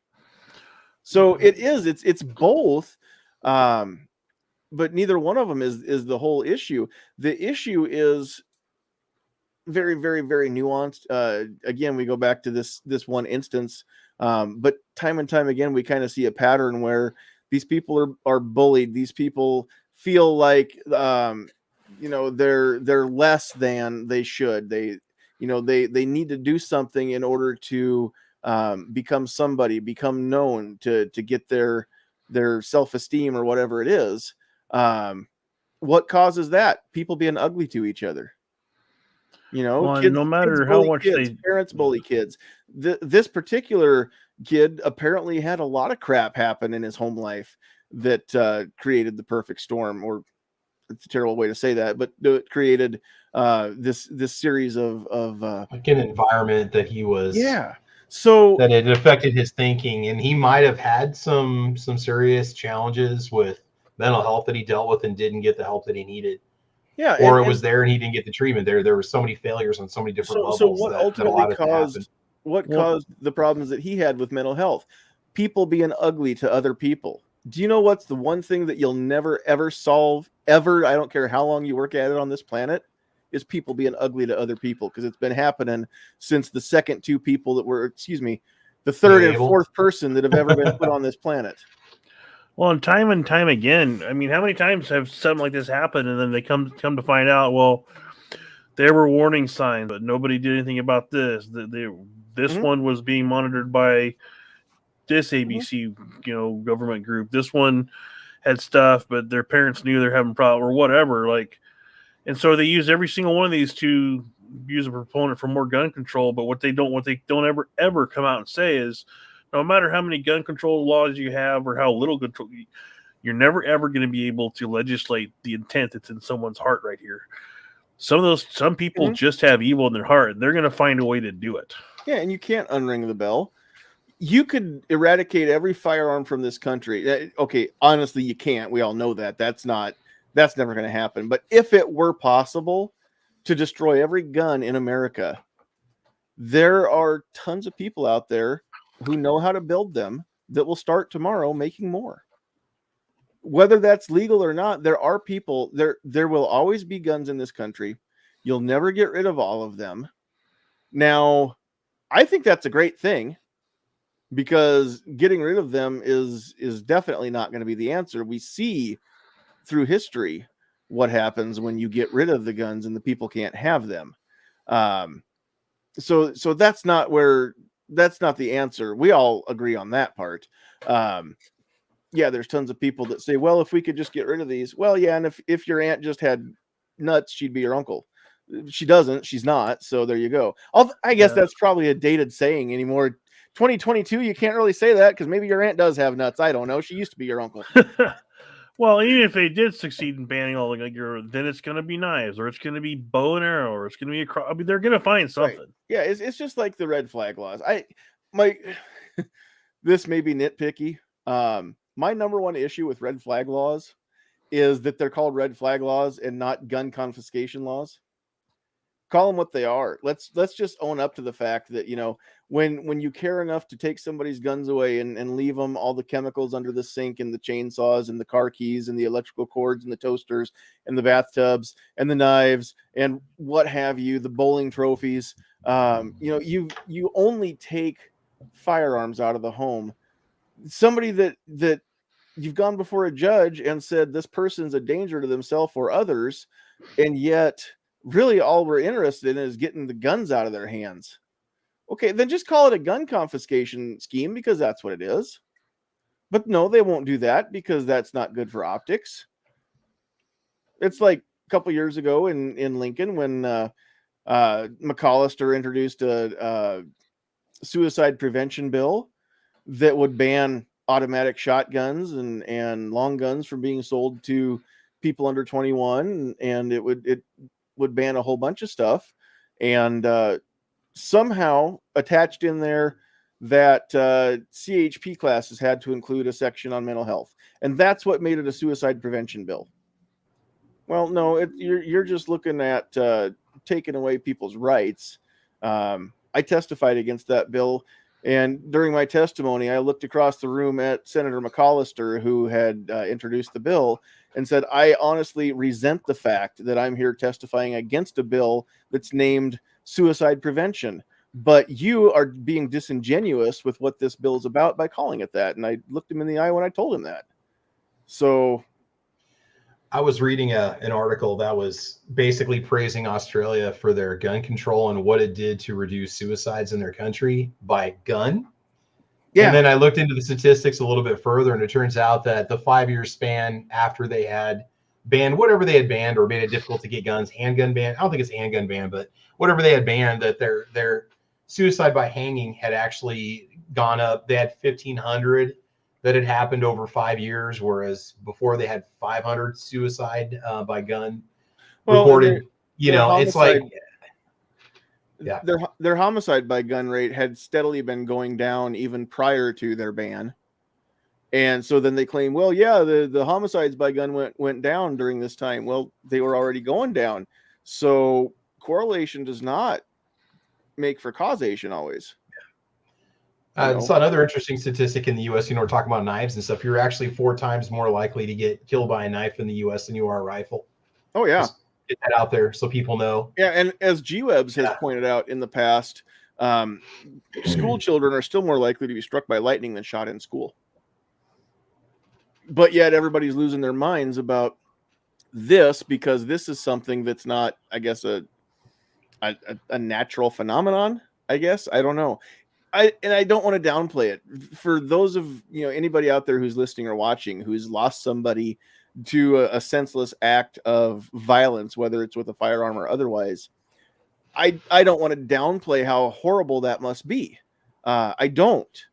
So it's both, but neither one of them is the whole issue. The issue is very, very, very nuanced. Again, we go back to this one instance, but time and time again, we kind of see a pattern where these people are bullied. These people feel like they're less than they should. They need to do something in order to become somebody, become known, to get their self-esteem or whatever it is. What causes that? People being ugly to each other. Kids, no matter how much parents bully kids. This particular kid apparently had a lot of crap happen in his home life that created the perfect storm, or it's a terrible way to say that, but it created this series of like an environment that he was so that it affected his thinking, and he might have had some serious challenges with mental health that he dealt with and didn't get the help that he needed. Yeah, or it was there and he didn't get the treatment. There were so many failures on so many different levels. So what ultimately caused the problems that he had with mental health? People being ugly to other people. Do you know what's the one thing that you'll never ever solve ever? I don't care how long you work at it on this planet, is people being ugly to other people, because it's been happening since the second two people that were, the third and fourth person that have ever been put on this planet. Well, and time again, I mean, how many times have something like this happened, and then they come to find out, well, there were warning signs, but nobody did anything about this. This one was being monitored by this ABC, government group. This one had stuff, but their parents knew they're having problems or whatever. And so they use every single one of these to use a proponent for more gun control. But what they don't ever come out and say is, no matter how many gun control laws you have or how little control, you're never ever going to be able to legislate the intent that's in someone's heart right here. Some people just have evil in their heart, and they're going to find a way to do it. Yeah, and you can't unring the bell. You could eradicate every firearm from this country. Okay, honestly, you can't. We all know that. That's never going to happen. But if it were possible to destroy every gun in America, there are tons of people out there who know how to build them that will start tomorrow making more. Whether that's legal or not, there are people there will always be guns in this country. You'll never get rid of all of them. Now, I think that's a great thing, because getting rid of them is definitely not going to be the answer. We see through history what happens when you get rid of the guns and the people can't have them. So that's not the answer. We all agree on that part. There's tons of people that say, well, if we could just get rid of these. Well, yeah, and if your aunt just had nuts, she'd be your uncle. She doesn't. She's not. So there you go. I guess that's probably a dated saying anymore. 2022, you can't really say that, because maybe your aunt does have nuts. I don't know. She used to be your uncle. Well, even if they did succeed in banning all then it's going to be knives, or it's going to be bow and arrow, or it's going to be they're going to find something. Right. Yeah, it's just like the red flag laws. This may be nitpicky. My number one issue with red flag laws is that they're called red flag laws and not gun confiscation laws. Call them what they are. Let's just own up to the fact that, when you care enough to take somebody's guns away and leave them all the chemicals under the sink and the chainsaws and the car keys and the electrical cords and the toasters and the bathtubs and the knives and what have you, the bowling trophies, you only take firearms out of the home. Somebody that you've gone before a judge and said this person's a danger to themselves or others, and yet really all we're interested in is getting the guns out of their hands. Okay, then just call it a gun confiscation scheme, because that's what it is. But no, they won't do that, because that's not good for optics. It's like a couple years ago in Lincoln when McAllister introduced a suicide prevention bill that would ban automatic shotguns and long guns from being sold to people under 21, and it would ban a whole bunch of stuff, and somehow attached in there that CHP classes had to include a section on mental health, and that's what made it a suicide prevention bill. Well, no, you're just looking at taking away people's rights. I testified against that bill, and during my testimony, I looked across the room at Senator McAllister, who had introduced the bill, and said, "I honestly resent the fact that I'm here testifying against a bill that's named suicide prevention. But you are being disingenuous with what this bill is about by calling it that." And I looked him in the eye when I told him that. So I was reading an article that was basically praising Australia for their gun control and what it did to reduce suicides in their country by gun. yeah, And then I looked into the statistics a little bit further, and it turns out that the 5-year span after they had banned whatever they had banned or made it difficult to get guns, handgun ban. I don't think it's handgun ban, but whatever they had banned, that their suicide by hanging had actually gone up. They had 1,500 that had happened over 5 years, whereas before they had 500 suicide by gun reported. You their know, it's like, homicide- yeah. their homicide by gun rate had steadily been going down even prior to their ban. And so then they claim, well, yeah, the homicides by gun went down during this time. Well, they were already going down. So correlation does not make for causation always. So another interesting statistic in the U.S., we're talking about knives and stuff. You're actually 4 times more likely to get killed by a knife in the U.S. than you are a rifle. Oh, yeah. Just get that out there so people know. Yeah, and as G-Webs has pointed out in the past, school children are still more likely to be struck by lightning than shot in school. But yet everybody's losing their minds about this because this is something that's not, I guess, a natural phenomenon, I guess. I don't know. I don't want to downplay it. For those of anybody out there who's listening or watching who's lost somebody to a senseless act of violence, whether it's with a firearm or otherwise, I don't want to downplay how horrible that must be. I don't.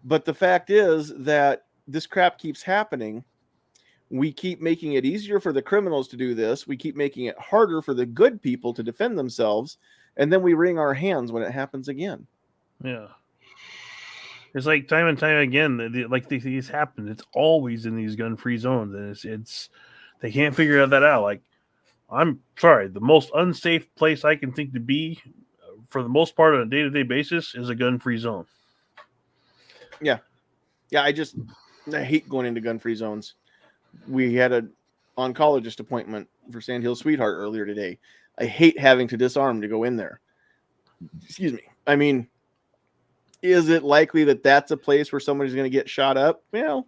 But the fact is that this crap keeps happening. We keep making it easier for the criminals to do this. We keep making it harder for the good people to defend themselves. And then we wring our hands when it happens again. Yeah. It's like time and time again, like these things happen. It's always in these gun-free zones, and it's they can't figure that out. Like, I'm sorry, the most unsafe place I can think to be, for the most part, on a day-to-day basis, is a gun-free zone. Yeah, I hate going into gun-free zones. We had an oncologist appointment for Sandhill Sweetheart earlier today. I hate having to disarm to go in there. Excuse me. I mean, is it likely that that's a place where somebody's going to get shot up? Well,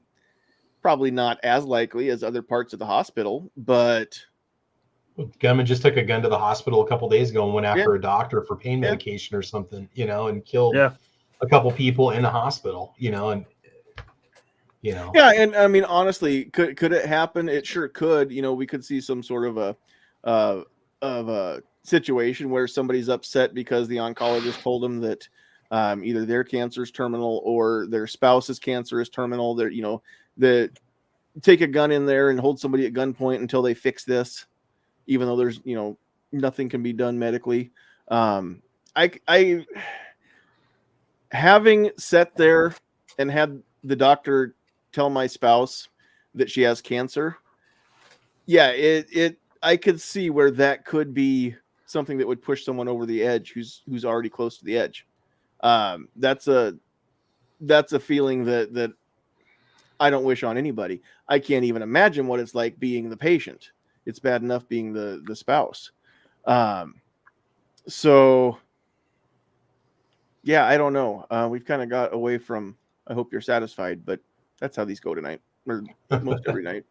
probably not as likely as other parts of the hospital, but Gunman just took a gun to the hospital a couple days ago and went after a doctor for pain medication or something, and killed a couple people in the hospital, and Yeah, and I mean, honestly, could it happen? It sure could. We could see some sort of a situation where somebody's upset because the oncologist told them that either their cancer is terminal or their spouse's cancer is terminal. They're, take a gun in there and hold somebody at gunpoint until they fix this, even though there's, nothing can be done medically. I having sat there and had the doctor tell my spouse that she has cancer. Yeah, I could see where that could be something that would push someone over the edge who's already close to the edge. That's a feeling that I don't wish on anybody. I can't even imagine what it's like being the patient. It's bad enough being the spouse. So yeah, I don't know. We've kind of got away from, I hope you're satisfied, but that's how these go tonight, or most every night.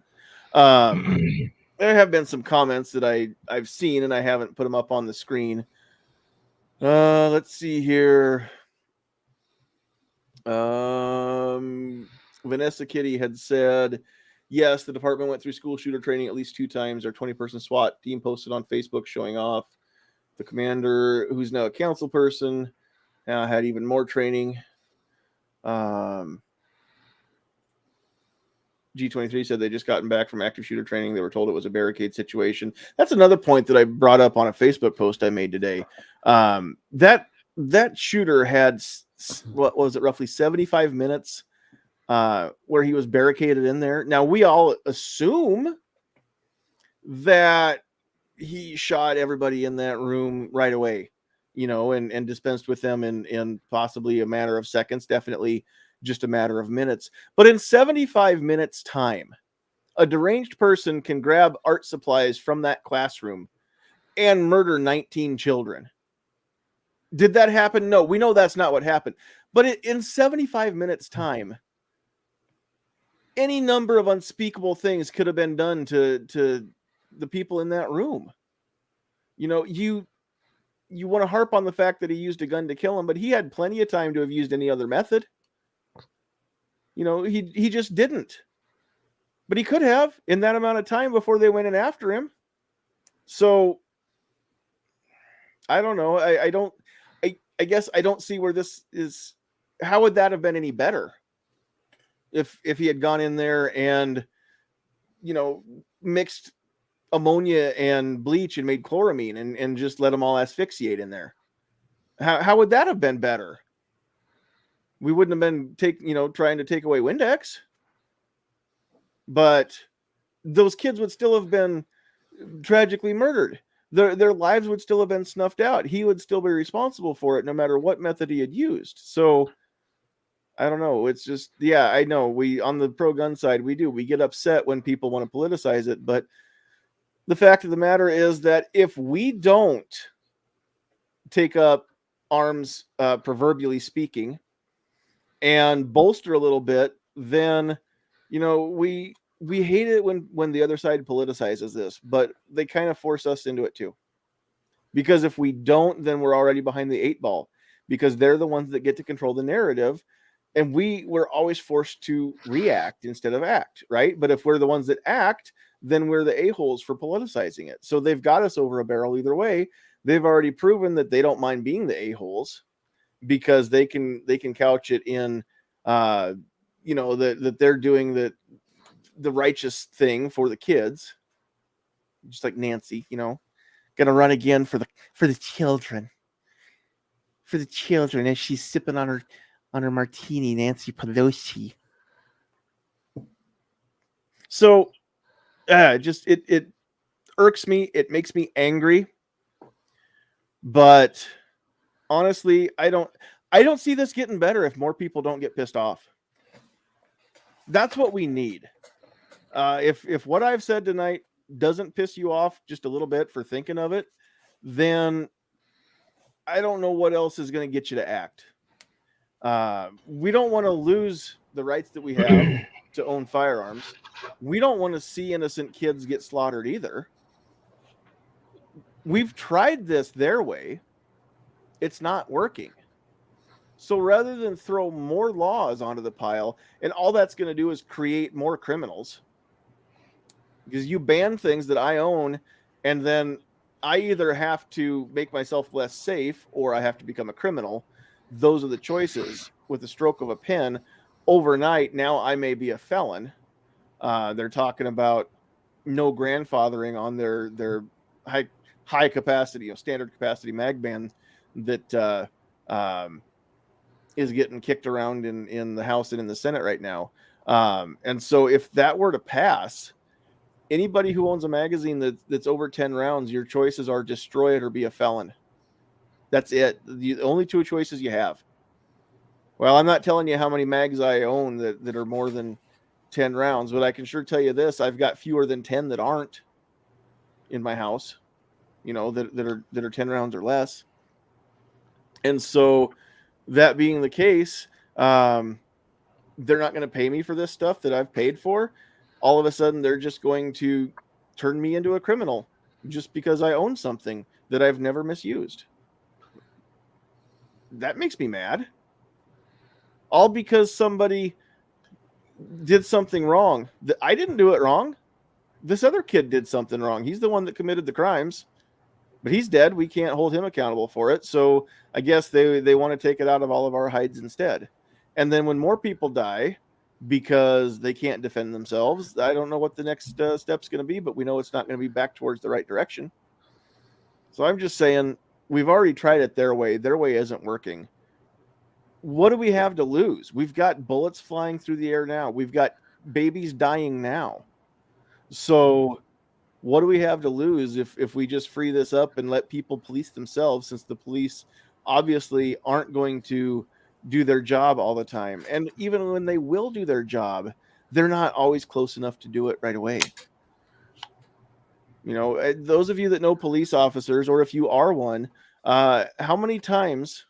There have been some comments that I've seen and I haven't put them up on the screen. Let's see here. Vanessa Kitty had said, yes, the department went through school shooter training at least 2 times. Our 20-person SWAT team posted on Facebook showing off. The commander, who's now a council person, had even more training. G23 said they just gotten back from active shooter training. They were told it was a barricade situation. That's another point that I brought up on a Facebook post I made today. That shooter had, what was it, roughly 75 minutes where he was barricaded in there. Now, we all assume that he shot everybody in that room right away, and dispensed with them in possibly a matter of seconds, definitely just a matter of minutes. But in 75 minutes time, a deranged person can grab art supplies from that classroom and murder 19 children. Did that happen? No, we know that's not what happened. But in 75 minutes time, any number of unspeakable things could have been done to the people in that room. You want to harp on the fact that he used a gun to kill him, but he had plenty of time to have used any other method. He just didn't. But he could have in that amount of time before they went in after him. So I don't know. I guess I don't see where this is. How would that have been any better if he had gone in there and mixed ammonia and bleach and made chloramine and just let them all asphyxiate in there? How would that have been better? We wouldn't have been trying to take away Windex, but those kids would still have been tragically murdered. Their lives would still have been snuffed out. He would still be responsible for it, no matter what method he had used. So I don't know. It's just, yeah, I know. We, on the pro-gun side, we get upset when people want to politicize it. But the fact of the matter is that if we don't take up arms, proverbially speaking, and bolster a little bit, then, we hate it when the other side politicizes this, but they kind of force us into it too. Because if we don't, then we're already behind the 8 ball, because they're the ones that get to control the narrative. And we're always forced to react instead of act, right? But if we're the ones that act, then we're the a-holes for politicizing it. So they've got us over a barrel either way. They've already proven that they don't mind being the a-holes, because they can couch it in, that they're doing the righteous thing for the kids, just like Nancy, gonna run again for the children, as she's sipping on her martini, Nancy Pelosi. So, just it irks me. It makes me angry. But honestly, I don't see this getting better if more people don't get pissed off. That's what we need. If what I've said tonight doesn't piss you off just a little bit for thinking of it, then I don't know what else is going to get you to act. We don't want to lose the rights that we have to own firearms. We don't want to see innocent kids get slaughtered either. We've tried this their way. It's not working. So rather than throw more laws onto the pile, and all that's going to do is create more criminals, because you ban things that I own, and then I either have to make myself less safe or I have to become a criminal. Those are the choices. With the stroke of a pen, overnight, now I may be a felon. They're talking about no grandfathering on their high capacity, standard capacity mag ban that is getting kicked around in the House and in the Senate right now. And so if that were to pass, anybody who owns a magazine that's over 10 rounds, your choices are destroy it or be a felon. That's it. The only two choices you have. Well, I'm not telling you how many mags I own that are more than 10 rounds, but I can sure tell you this. I've got fewer than 10 that aren't in my house, that are 10 rounds or less. And so that being the case, they're not going to pay me for this stuff that I've paid for. All of a sudden, they're just going to turn me into a criminal just because I own something that I've never misused. That makes me mad. All because somebody did something wrong. I didn't do it wrong. This other kid did something wrong. He's the one that committed the crimes, but he's dead. We can't hold him accountable for it. So I guess they want to take it out of all of our hides instead. And then when more people die because they can't defend themselves, I don't know what the next step's going to be, but we know it's not going to be back towards the right direction. So I'm just saying, we've already tried it their way. Their way isn't working. What do we have to lose? We've got bullets flying through the air now. We've got babies dying now. So what do we have to lose if we just free this up and let people police themselves, since the police obviously aren't going to do their job all the time. And even when they will do their job, they're not always close enough to do it right away. You know, those of you that know police officers, or if you are one, how many times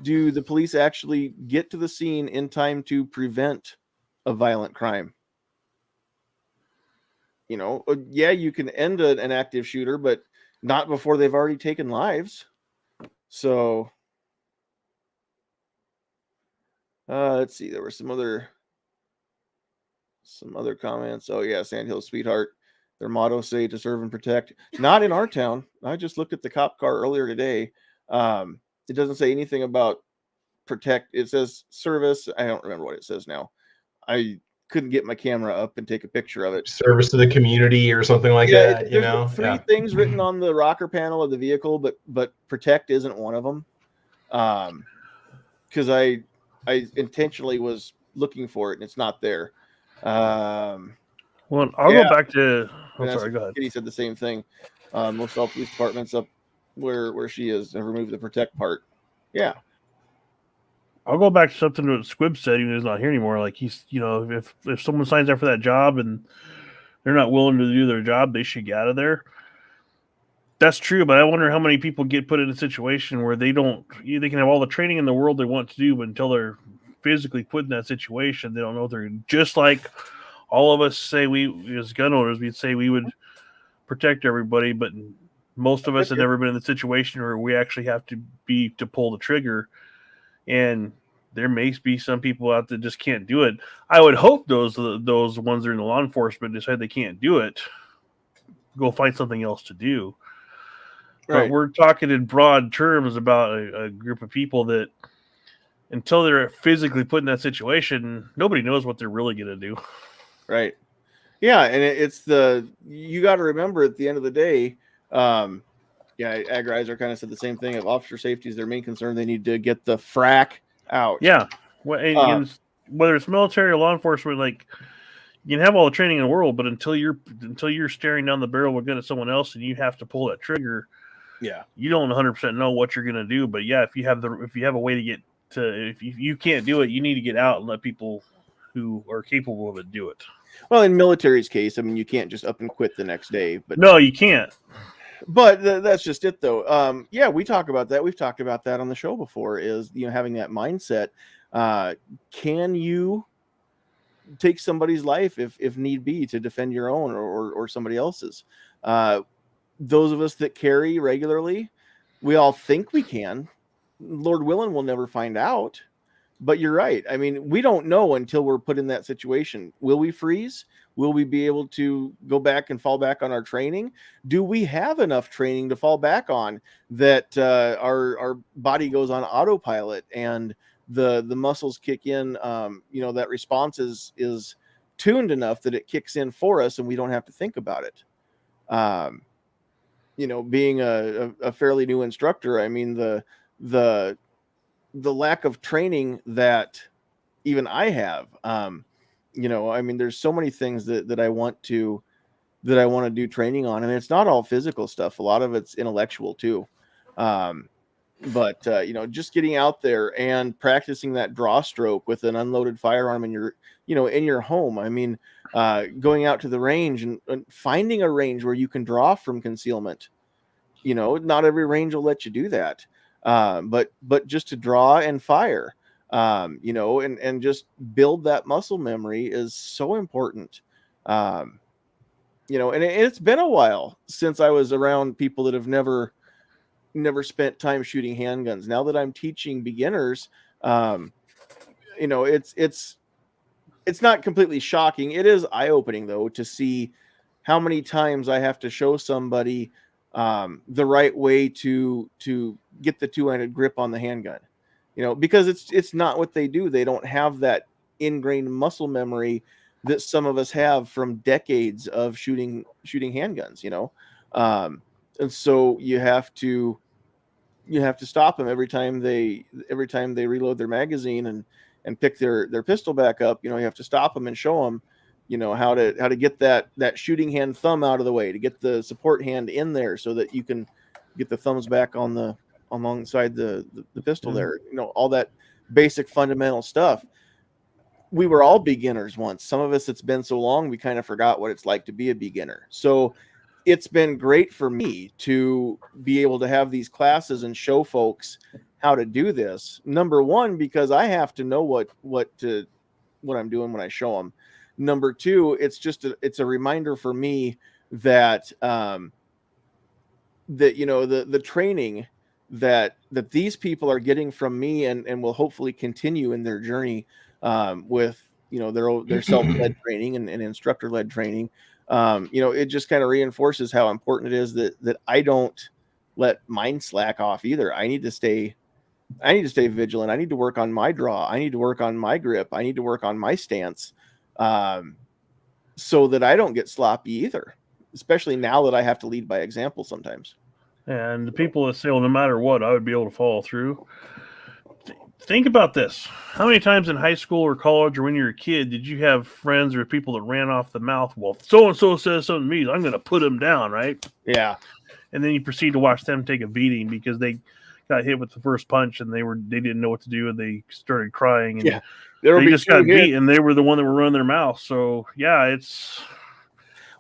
do the police actually get to the scene in time to prevent a violent crime? You know, yeah, you can end an active shooter, but not before they've already taken lives. So, let's see. There were some other comments. Oh yeah, Sandhill Sweetheart. Their motto say to serve and protect. Not in our town. I just looked at the cop car earlier today. It doesn't say anything about protect. It says service. I don't remember what it says now. I couldn't get my camera up and take a picture of it. Service to the community or something like that. You know, three things written on the rocker panel of the vehicle, but protect isn't one of them. Because I intentionally was looking for it and it's not there. Well, I'll go back to. I'm sorry, go ahead. Kitty said the same thing. Most all police departments up where she is have removed the protect part. Yeah. I'll go back to something that Squib said. He was not here anymore. Like he's, you know, if someone signs up for that job and they're not willing to do their job, they should get out of there. That's true, but I wonder how many people get put in a situation where they can have all the training in the world they want to do, but until they're physically put in that situation, they don't know they're just like all of us say we as gun owners, we'd say we would protect everybody, but most of us have never been in the situation where we actually have to pull the trigger. And there may be some people out there just can't do it. I would hope those ones that are in the law enforcement decide they can't do it, go find something else to do. Right. But we're talking in broad terms about a group of people that until they're physically put in that situation, nobody knows what they're really going to do. Right. Yeah, and you got to remember at the end of the day, Ag Riser kind of said the same thing. If officer safety is their main concern, they need to get the frack out. Yeah. And whether it's military or law enforcement, like you can have all the training in the world, but until you're staring down the barrel of a gun at someone else and you have to pull that trigger, you don't 100% know what you're going to do. But yeah, if you have a way to get to, if you can't do it, you need to get out and let people who are capable of it do it. Well, in military's case, I mean, you can't just up and quit the next day. But no, you can't. But that's just it, though. We talk about that. We've talked about that on the show before. Is having that mindset. Can you take somebody's life if need be to defend your own or somebody else's? Those of us that carry regularly, we all think we can. Lord willing, we'll never find out. But you're right. I mean, we don't know until we're put in that situation. Will we freeze? Will we be able to go back and fall back on our training? Do we have enough training to fall back on that our body goes on autopilot and the muscles kick in? That response is tuned enough that it kicks in for us and we don't have to think about it. Being a fairly new instructor, I mean, the lack of training that even I have, there's so many things that I want to do training on, and it's not all physical stuff. A lot of it's intellectual too. But just getting out there and practicing that draw stroke with an unloaded firearm in your home. I mean, going out to the range and finding a range where you can draw from concealment. Not every range will let you do that. But just to draw and fire, and just build that muscle memory is so important. And it's been a while since I was around people that have never spent time shooting handguns. Now that I'm teaching beginners, it's not completely shocking. It is eye-opening though to see how many times I have to show somebody the right way to get the two-handed grip on the handgun, because it's not what they do. They don't have that ingrained muscle memory that some of us have from decades of shooting handguns, and so you have to stop them every time they reload their magazine and pick their pistol back up. You have to stop them and show them, how to get that shooting hand thumb out of the way, to get the support hand in there so that you can get the thumbs back on alongside the pistol there. All that basic fundamental stuff. We were all beginners once. Some of us, it's been so long we kind of forgot what it's like to be a beginner. So it's been great for me to be able to have these classes and show folks how to do this. Number one, because I have to know what I'm doing when I show them. Number two, it's a reminder for me that the training that these people are getting from me and will hopefully continue in their journey with their self-led training and instructor-led training. It just kind of reinforces how important it is that I don't let mine slack off either. I need to stay vigilant. I need to work on my draw. I need to work on my grip. I need to work on my stance, so that I don't get sloppy either, especially now that I have to lead by example sometimes. And the people that say, well, no matter what, I would be able to follow through. Think about this. How many times in high school or college or when you were a kid did you have friends or people that ran off the mouth? Well, so-and-so says something to me, I'm going to put them down, right? Yeah. And then you proceed to watch them take a beating because they got hit with the first punch and they didn't know what to do and they started crying. And they just got beat and they were the one that were running their mouth. So, yeah, it's...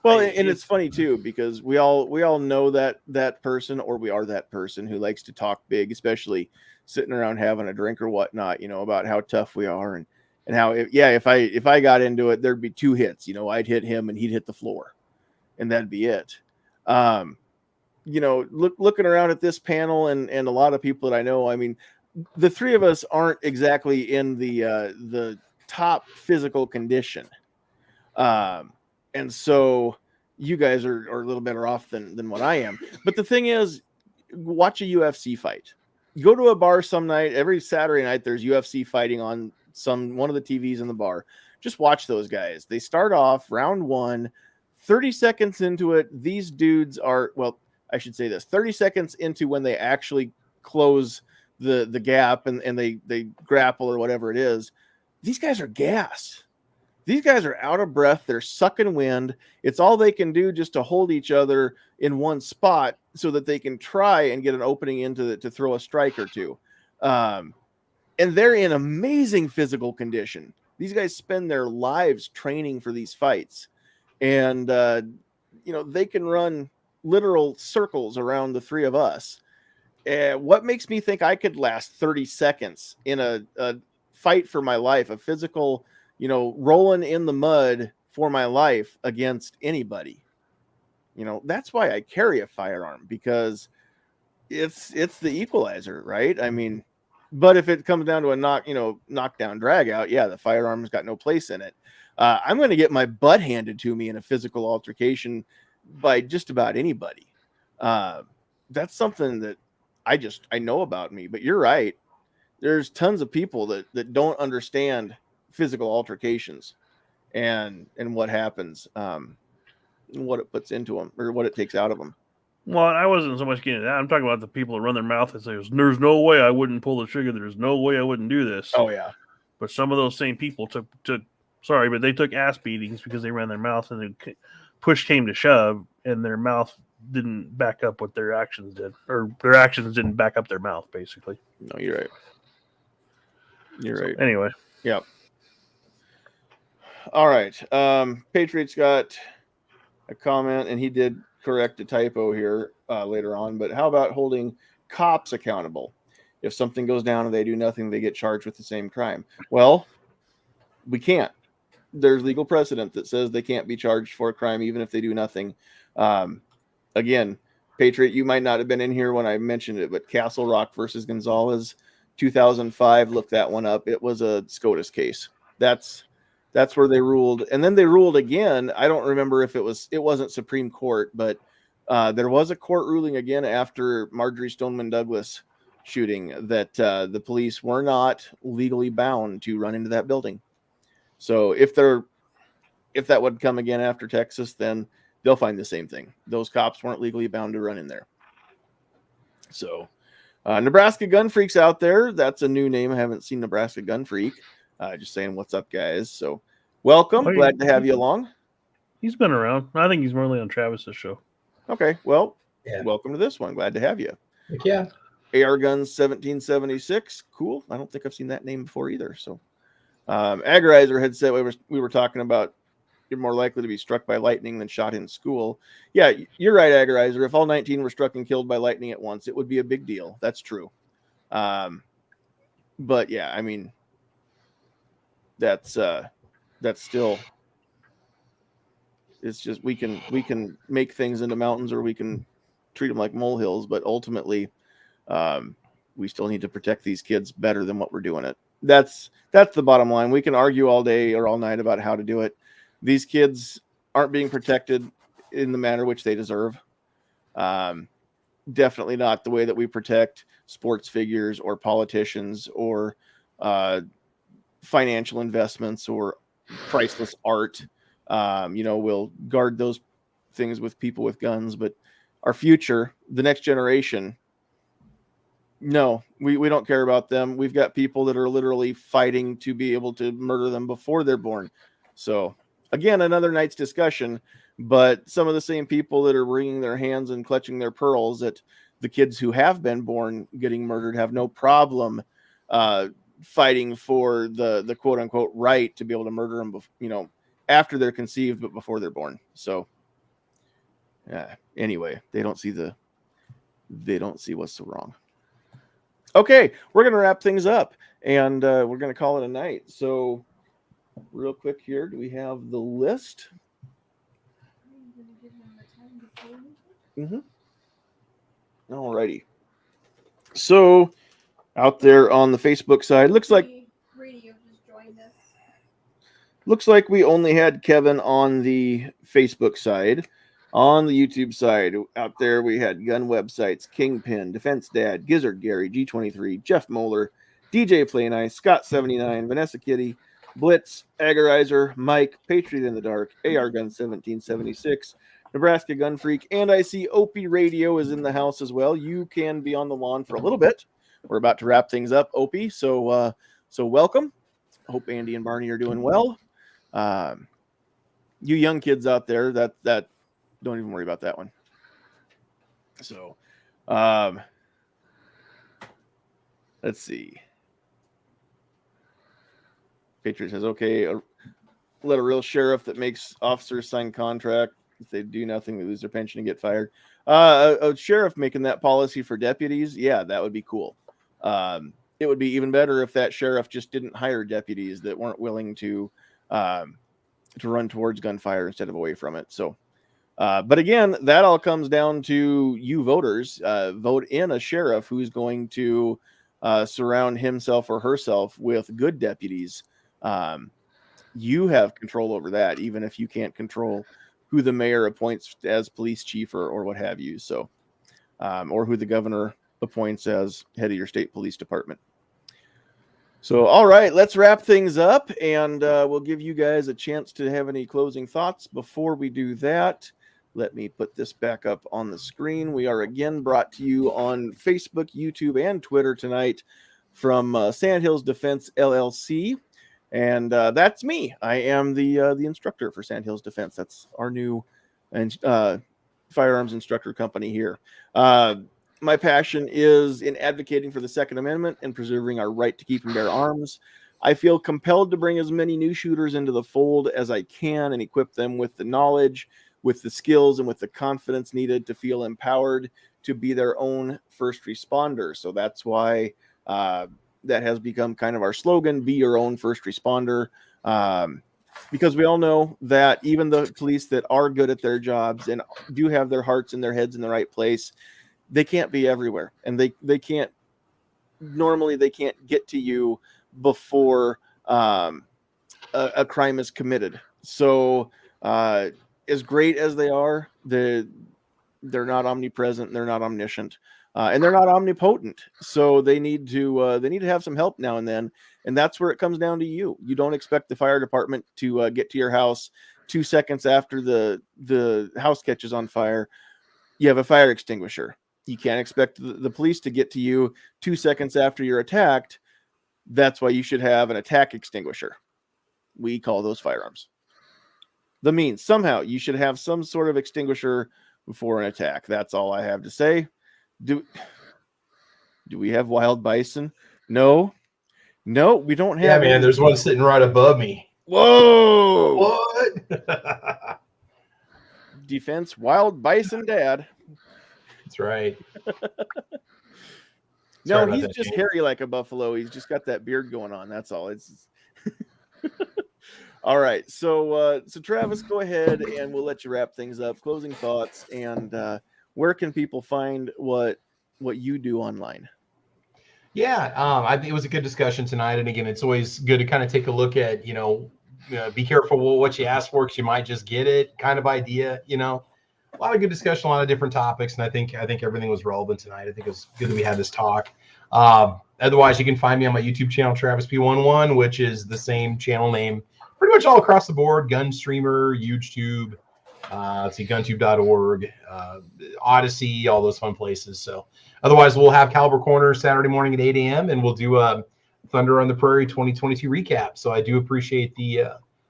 Well, and it's funny too, because we all know that person, or we are that person who likes to talk big, especially sitting around having a drink or whatnot, about how tough we are and how, if I got into it, there'd be 2 hits, I'd hit him and he'd hit the floor and that'd be it. Looking around at this panel and a lot of people that I know, I mean, the 3 of us aren't exactly in the top physical condition. And so you guys are a little better off than what I am. But the thing is, watch a UFC fight. Go to a bar some night. Every Saturday night, there's UFC fighting on one of the TVs in the bar. Just watch those guys. They start off round 1, 30 seconds into it. These dudes are, well, I should say this, 30 seconds into when they actually close the gap and they grapple or whatever it is. These guys are gassed. These guys are out of breath. They're sucking wind. It's all they can do just to hold each other in one spot so that they can try and get an opening to throw a strike or two. And they're in amazing physical condition. These guys spend their lives training for these fights. And, they can run literal circles around the 3 of us. What makes me think I could last 30 seconds in a fight for my life, a physical, rolling in the mud for my life against anybody? That's why I carry a firearm, because it's the equalizer, right? I mean, but if it comes down to a knockdown drag out, the firearm's got no place in it. I'm going to get my butt handed to me in a physical altercation by just about anybody. That's something that I know about me. But you're right. There's tons of people that don't understand physical altercations and what happens, what it puts into them or what it takes out of them. Well, I wasn't so much getting into that. I'm talking about the people that run their mouth and say, there's no way I wouldn't pull the trigger. There's no way I wouldn't do this. Oh, yeah. But some of those same people took ass beatings because they ran their mouth and then push came to shove and their mouth didn't back up what their actions did, or their actions didn't back up their mouth, basically. No, you're right. You're right. Anyway. Yep. All right. Patriot's got a comment, and he did correct a typo here later on. But how about holding cops accountable? If something goes down and they do nothing, they get charged with the same crime. Well, we can't. There's legal precedent that says they can't be charged for a crime even if they do nothing. Again, Patriot, you might not have been in here when I mentioned it, but Castle Rock versus Gonzalez, 2005. Look that one up. It was a SCOTUS case. That's where they ruled, and then they ruled again. I don't remember if it wasn't Supreme Court, but there was a court ruling again after Marjorie Stoneman Douglas shooting that the police were not legally bound to run into that building. So if that would come again after Texas, then they'll find the same thing. Those cops weren't legally bound to run in there. So Nebraska Gun Freaks out there. That's a new name. I haven't seen Nebraska Gun Freak. Just saying what's up, guys. So Welcome. Oh, Glad to have you along. He's been around. I think he's mainly on Travis's show. Okay. Well, Yeah. welcome to this one. Glad to have you. Heck yeah. AR Guns 1776. Cool. I don't think I've seen that name before either. So, Agorizer had said we were talking about you're more likely to be struck by lightning than shot in school. Yeah, you're right, Agorizer. If all 19 were struck and killed by lightning at once, it would be a big deal. That's true. But yeah, I mean, that's still. It's just we can make things into mountains, or we can treat them like molehills, but ultimately we still need to protect these kids better than what we're doing it. That's the bottom line. We can argue all day or all night about how to do it. These kids aren't being protected in the manner which they deserve. Definitely not the way that we protect sports figures or politicians or financial investments or priceless art. We'll guard those things with people with guns, but our future, the next generation, no, we don't care about them. We've got people that are literally fighting to be able to murder them before they're born. So again, another night's discussion, but some of the same people that are wringing their hands and clutching their pearls at the kids who have been born getting murdered have no problem fighting for the quote unquote right to be able to murder them, after they're conceived, but before they're born. So anyway, they don't see what's so wrong. Okay, we're going to wrap things up, and we're going to call it a night. So real quick here, do we have the list? All righty. So out there on the Facebook side, looks like we only had Kevin on the Facebook side. On the YouTube side, out there we had Gun Websites, Kingpin, Defense Dad, Gizzard Gary, G23, Jeff Moeller, DJ Play Nice, Scott 79, Vanessa Kitty, Blitz, Agorizer, Mike, Patriot in the Dark, AR Gun 1776, Nebraska Gun Freak, and I see Opie Radio is in the house as well. You can be on the lawn for a little bit. We're about to wrap things up, Opie. So welcome. Hope Andy and Barney are doing well. You young kids out there, that don't even worry about that one. So, let's see. Patriot says, okay, let a real sheriff that makes officers sign contract. If they do nothing, they lose their pension and get fired. A sheriff making that policy for deputies, yeah, that would be cool. It would be even better if that sheriff just didn't hire deputies that weren't willing to run towards gunfire instead of away from it. So, but again, that all comes down to you voters. Vote in a sheriff who's going to surround himself or herself with good deputies. You have control over that, even if you can't control who the mayor appoints as police chief or what have you. So, or who the governor appoints as head of your state police department. So, all right, let's wrap things up, and we'll give you guys a chance to have any closing thoughts. Before we do that, let me put this back up on the screen. We are again brought to you on Facebook, YouTube, and Twitter tonight from Sandhills Defense LLC, and that's me. I am the instructor for Sandhills Defense. That's our new firearms instructor company here. My passion is in advocating for the Second Amendment and preserving our right to keep and bear arms. I feel compelled to bring as many new shooters into the fold as I can and equip them with the knowledge, with the skills, and with the confidence needed to feel empowered to be their own first responder. So that's why that has become kind of our slogan, be your own first responder. Because we all know that even the police that are good at their jobs and do have their hearts and their heads in the right place, they can't be everywhere, and they can't get to you before a crime is committed. So as great as they are, they're not omnipresent, they're not omniscient, and they're not omnipotent. So they need to have some help now and then, and that's where it comes down to you. You don't expect the fire department to get to your house 2 seconds after the house catches on fire. You have a fire extinguisher. You can't expect the police to get to you 2 seconds after you're attacked. That's why you should have an attack extinguisher. we call those firearms. The means, somehow you should have some sort of extinguisher before an attack. That's all I have to say. Do we have wild bison? No, we don't have. Yeah, man, there's one sitting right above me. Whoa! What? Defense, wild bison dad. That's right. No, he's just hairy like a buffalo. He's just got that beard going on. That's all. It's all right. So Travis, go ahead and we'll let you wrap things up. Closing thoughts, and where can people find what you do online? Yeah, I think it was a good discussion tonight. And again, it's always good to kind of take a look at, be careful what you ask for, because you might just get it kind of idea, A lot of good discussion, a lot of different topics, and I think everything was relevant tonight. I think it was good that we had this talk. Otherwise, you can find me on my YouTube channel, Travis P11, which is the same channel name pretty much all across the board. Gun Streamer, YouTube, let's see, guntube.org, Odyssey, all those fun places. So otherwise, we'll have Caliber Corner Saturday morning at 8 a.m. and we'll do a Thunder on the Prairie 2022 recap. So I do appreciate the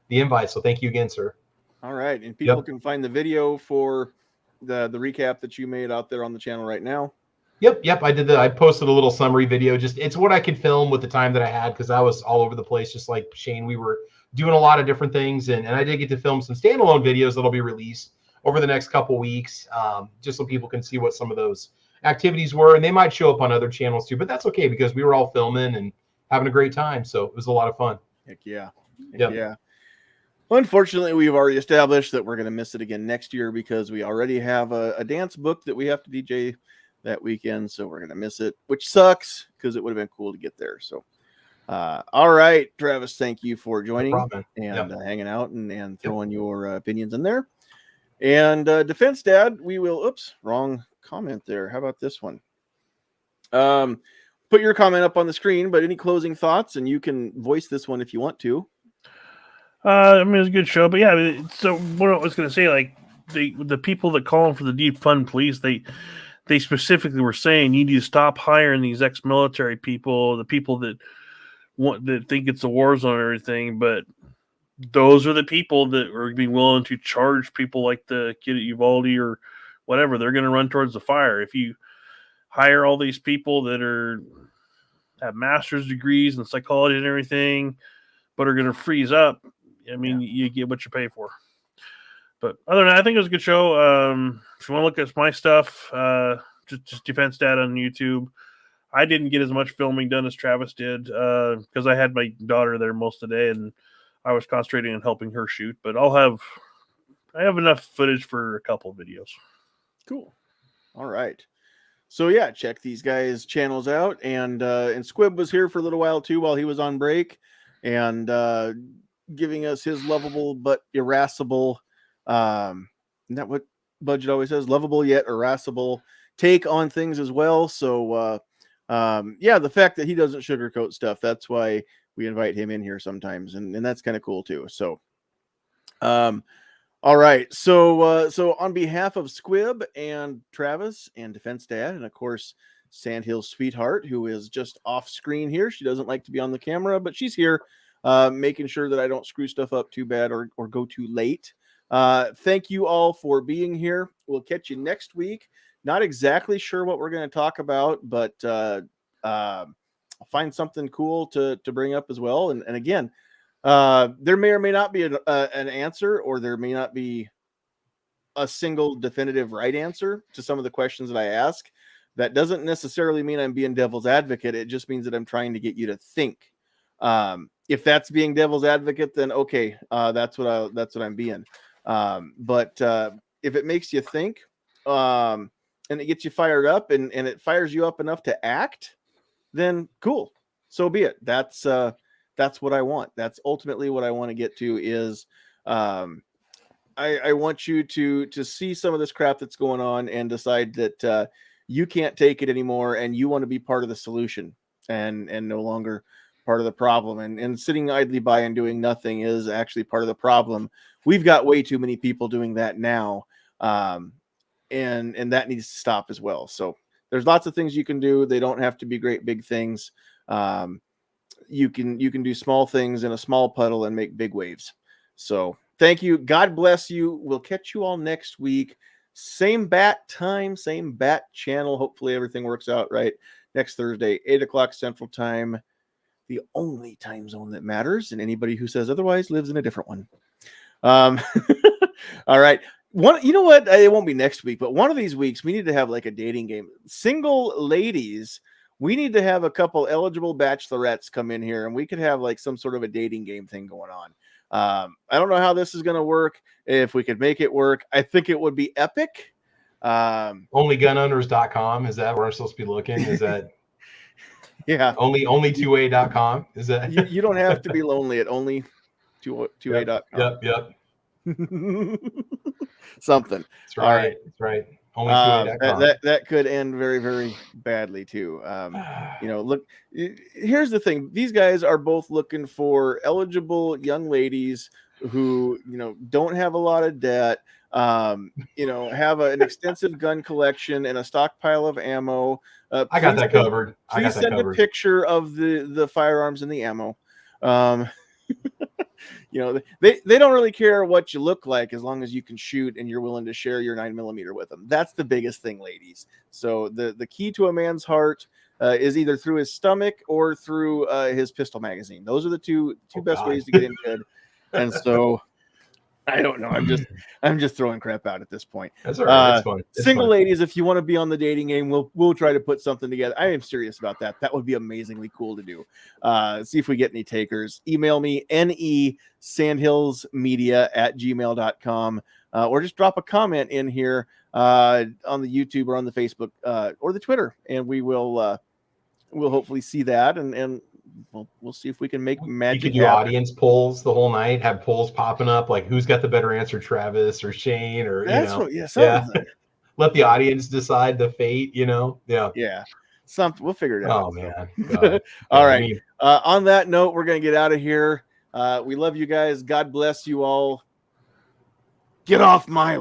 invite. So thank you again, sir. All right. And people can find the video for the recap that you made out there on the channel right now. Yep. I posted a little summary video. Just it's what I could film with the time that I had, because I was all over the place, just like Shane. We were doing a lot of different things, and I did get to film some standalone videos that'll be released over the next couple weeks, just so people can see what some of those activities were, and they might show up on other channels too, but that's okay because we were all filming and having a great time, so it was a lot of fun. Heck yeah. Unfortunately, we've already established that we're going to miss it again next year because we already have a dance book that we have to DJ that weekend, so we're going to miss it, which sucks because it would have been cool to get there. So all right, Travis, thank you for joining and hanging out and throwing your opinions in there. And Defense Dad, we will wrong comment there. How about this one? Put your comment up on the screen, but any closing thoughts, and you can voice this one if you want to. I mean, it was a good show, but yeah. So what I was going to say, like the people that call for the defund police, they specifically were saying you need to stop hiring these ex-military people, the people that think it's a war zone and everything. But those are the people that are going to be willing to charge people like the kid at Uvalde or whatever. They're going to run towards the fire. If you hire all these people that have master's degrees in psychology and everything, but are going to freeze up, I mean, you get what you pay for. But other than that, I think it was a good show. If you want to look at my stuff, just Defense Data on YouTube. I didn't get as much filming done as Travis did because I had my daughter there most of the day, and I was concentrating on helping her shoot. But I have enough footage for a couple of videos. Cool. All right. So yeah, check these guys' channels out, and Squib was here for a little while too while he was on break, and giving us his lovable but irascible, isn't that what Budget always says? Lovable yet irascible take on things as well. So the fact that he doesn't sugarcoat stuff, that's why we invite him in here sometimes, and that's kind of cool too. So all right, so on behalf of Squib and Travis and Defense Dad, and of course Sandhill's sweetheart, who is just off screen here, she doesn't like to be on the camera, but she's here making sure that I don't screw stuff up too bad or go too late. Thank you all for being here. We'll catch you next week. Not exactly sure what we're going to talk about, but I'll find something cool to bring up as well. And again, there may or may not be an answer, or there may not be a single definitive right answer to some of the questions that I ask. That doesn't necessarily mean I'm being devil's advocate. It just means that I'm trying to get you to think. If that's being devil's advocate, then okay, that's what I'm being. But if it makes you think, and it gets you fired up, and it fires you up enough to act, then cool. So be it. That's what I want. That's ultimately what I want to get to is, I want you to see some of this crap that's going on and decide that you can't take it anymore, and you want to be part of the solution and no longer part of the problem. And sitting idly by and doing nothing is actually part of the problem. We've got way too many people doing that now, and that needs to stop as well. So there's lots of things you can do. They don't have to be great big things. you can do small things in a small puddle and make big waves. So thank you. God bless you. We'll catch you all next week. Same bat time, same bat channel. Hopefully everything works out right. Next Thursday, 8:00 Central Time, the only time zone that matters. And anybody who says otherwise lives in a different one. All right. You know what? It won't be next week, but one of these weeks we need to have like a dating game. Single ladies, we need to have a couple eligible bachelorettes come in here, and we could have like some sort of a dating game thing going on. I don't know how this is going to work. If we could make it work, I think it would be epic. Onlygunowners.com. Is that where I'm supposed to be looking? Is that yeah? Only2a.com. Is that you don't have to be lonely at only2a.com. Yep. Something. That's right. All right. That's right. Only2a.com. That could end very, very badly too. Look, here's the thing. These guys are both looking for eligible young ladies who, don't have a lot of debt, have an extensive gun collection and a stockpile of ammo. I got that covered. Please send a picture of the firearms and the ammo. They don't really care what you look like as long as you can shoot and you're willing to share your 9mm with them. That's the biggest thing, ladies. So the key to a man's heart is either through his stomach or through his pistol magazine. Those are the two best ways to get in good. And so I don't know. I'm just throwing crap out at this point. That's all right. That's fun. Single ladies, if you want to be on the dating game, we'll try to put something together. I am serious about that. That would be amazingly cool to do. See if we get any takers. Email me nesandhillsmedia@gmail.com or just drop a comment in here on the YouTube or on the Facebook or the Twitter, and we'll hopefully see that and we'll see if we can make magic. You could do audience polls the whole night, have polls popping up like who's got the better answer, Travis or Shane, or let the audience decide the fate. Something we'll figure it out. Oh man. All right. On that note, we're gonna get out of here. We love you guys. God bless you all. Get off my lawn.